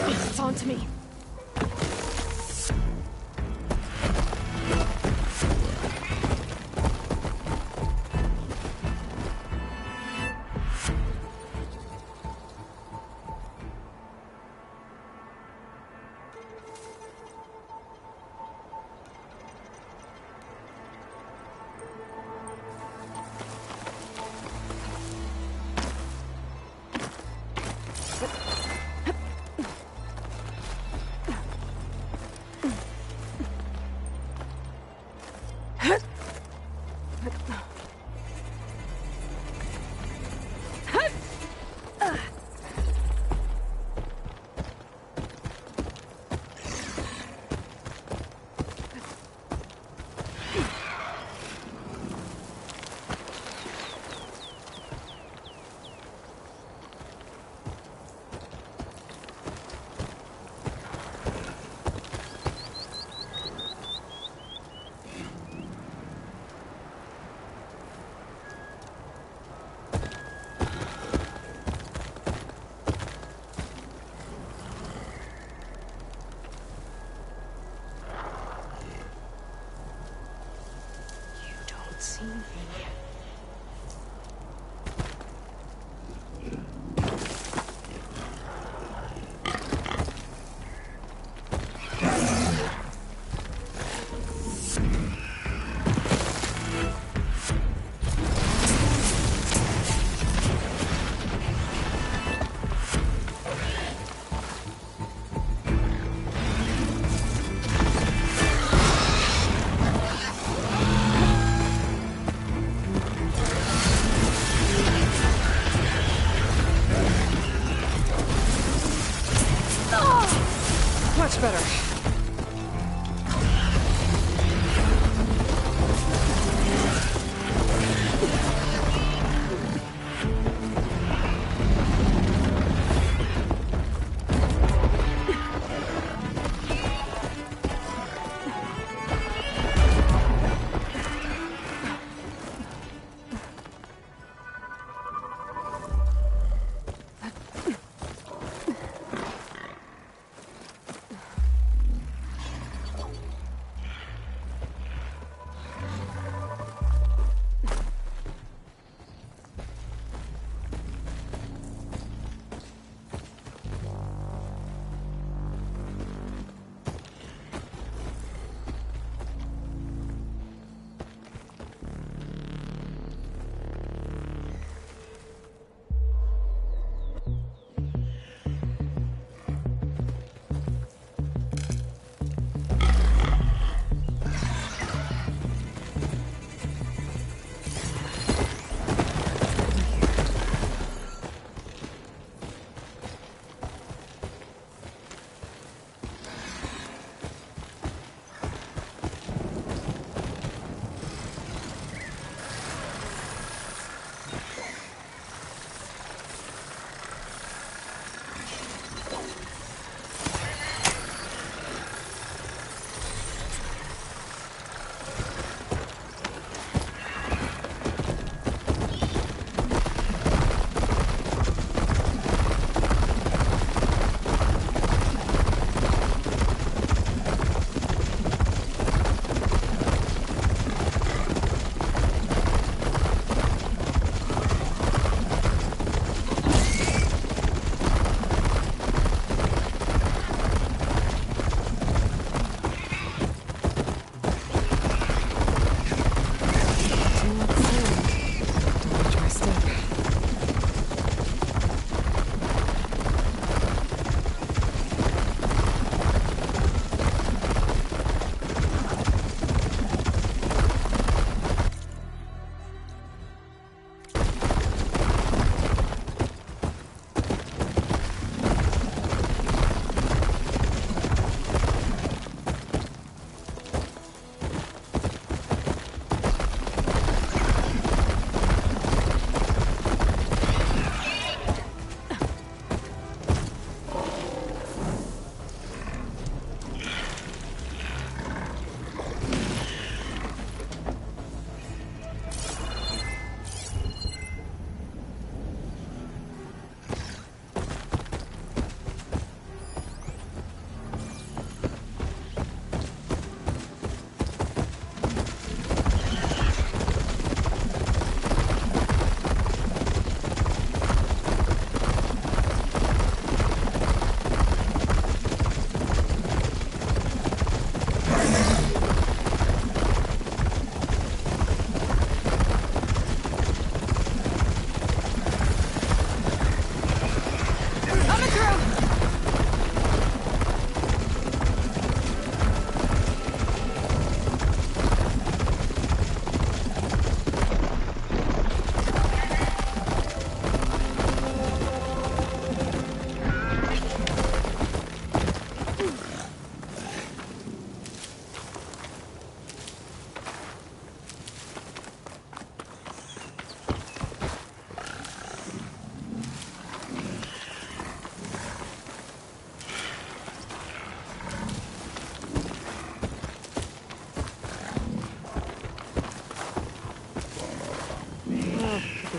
It's on to me. See me.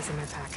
these in my pack.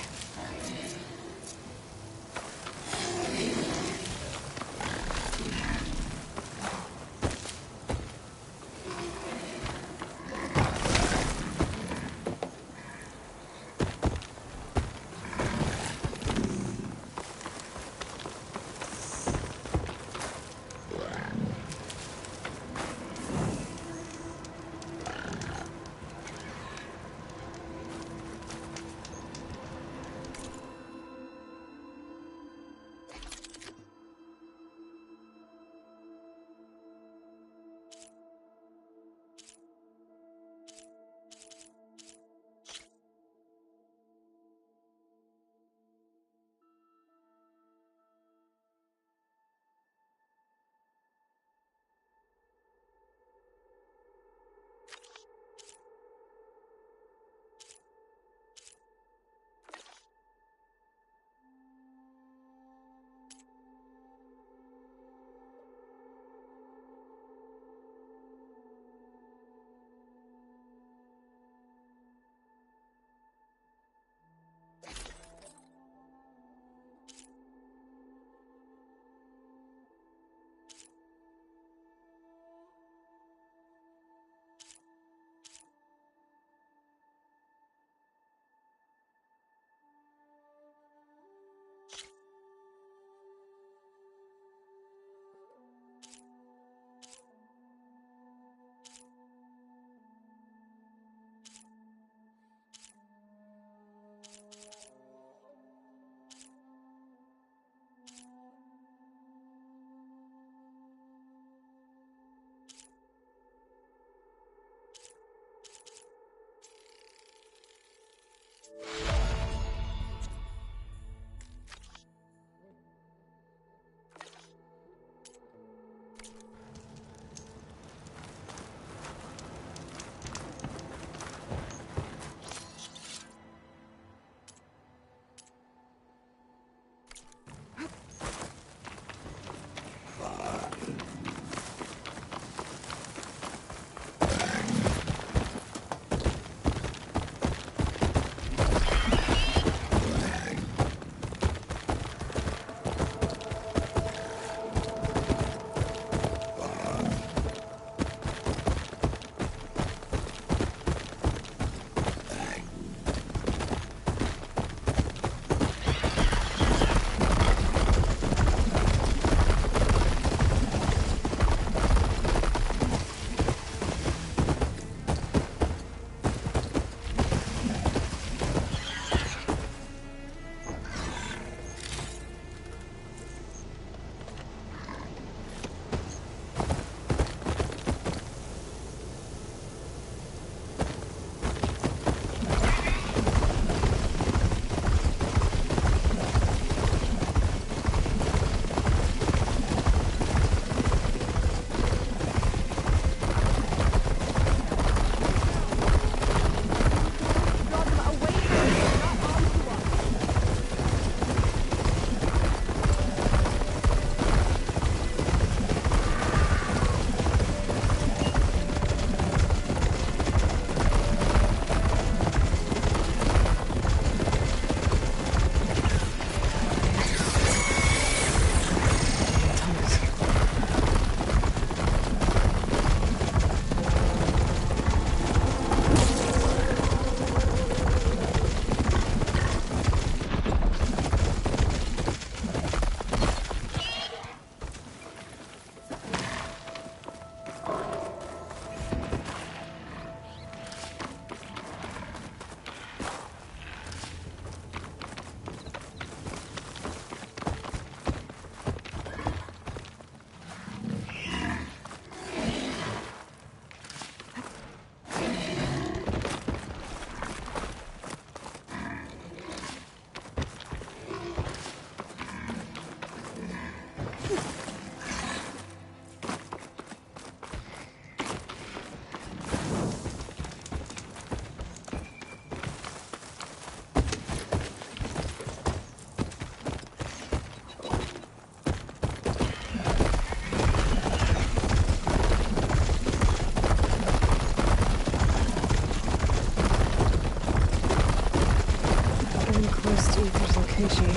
lost Ether's location.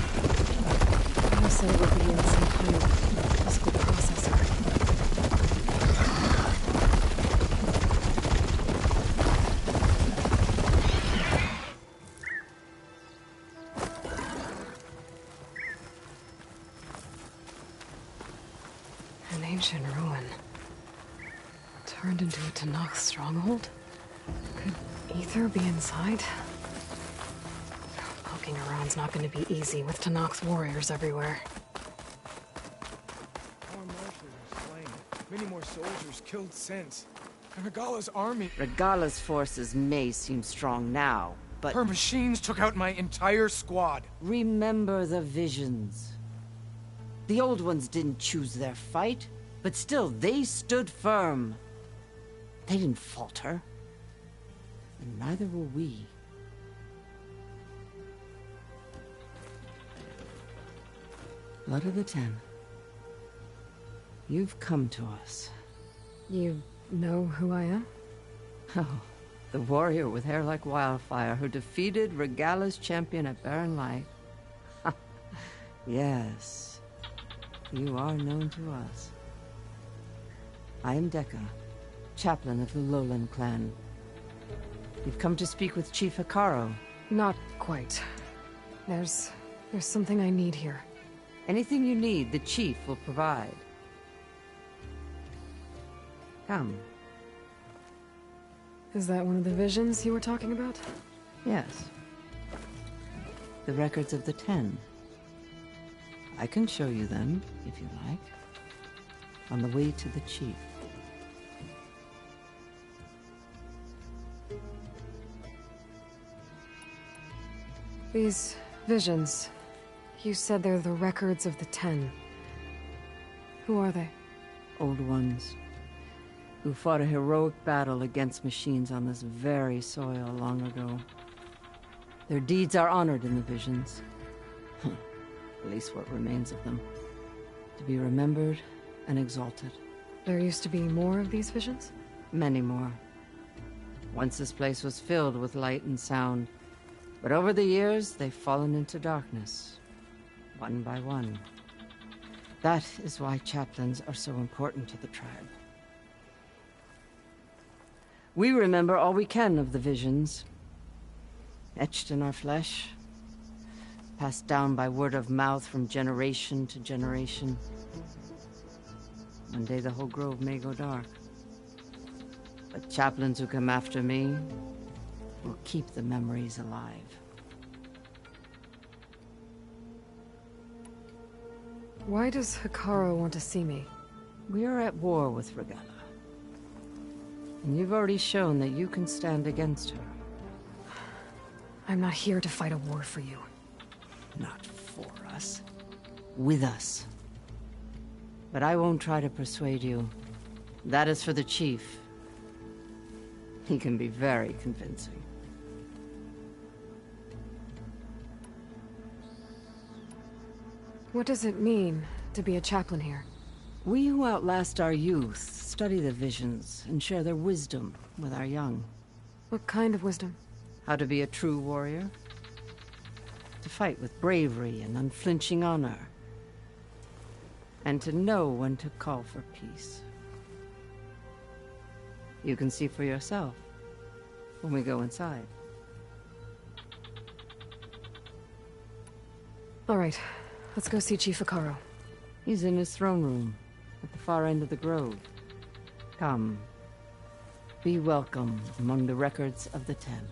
I said it would be in some kind of physical processor. An ancient ruin. Turned into a Tenakth stronghold? Could Ether be inside? Poking around's not going to be easy with Tenakth's warriors everywhere. More marshals are slain. Many more soldiers killed since. And Regala's army... Regala's forces may seem strong now, but... Her machines took out my entire squad. Remember the visions. The old ones didn't choose their fight, but still, they stood firm. They didn't falter. And neither will we. Blood of the Ten. You've come to us. You know who I am? Oh, the warrior with hair like wildfire who defeated Regala's champion at Barren Light. Yes, you are known to us. I am Dekka, chaplain of the Lowland clan. You've come to speak with Chief Hekarro. Not quite. There's something I need here. Anything you need, the Chief will provide. Come. Is that one of the visions you were talking about? Yes. The records of the Ten. I can show you them, if you like. On the way to the Chief. These visions, you said they're the records of the Ten. Who are they? Old ones, who fought a heroic battle against machines on this very soil long ago. Their deeds are honored in the visions. At least what remains of them. To be remembered and exalted. There used to be more of these visions? Many more. Once this place was filled with light and sound. But over the years, they've fallen into darkness. One by one. That is why chaplains are so important to the tribe. We remember all we can of the visions. Etched in our flesh. Passed down by word of mouth from generation to generation. One day the whole grove may go dark. But chaplains who come after me will keep the memories alive. Why does Hekarro want to see me? We are at war with Regala. And you've already shown that you can stand against her. I'm not here to fight a war for you. Not for us. With us. But I won't try to persuade you. That is for the Chief. He can be very convincing. What does it mean to be a chaplain here? We who outlast our youth study the visions and share their wisdom with our young. What kind of wisdom? How to be a true warrior. To fight with bravery and unflinching honor. And to know when to call for peace. You can see for yourself when we go inside. All right, let's go see Chief Hekarro. He's in his throne room at the far end of the grove. Come. Be welcome among the records of the Ten.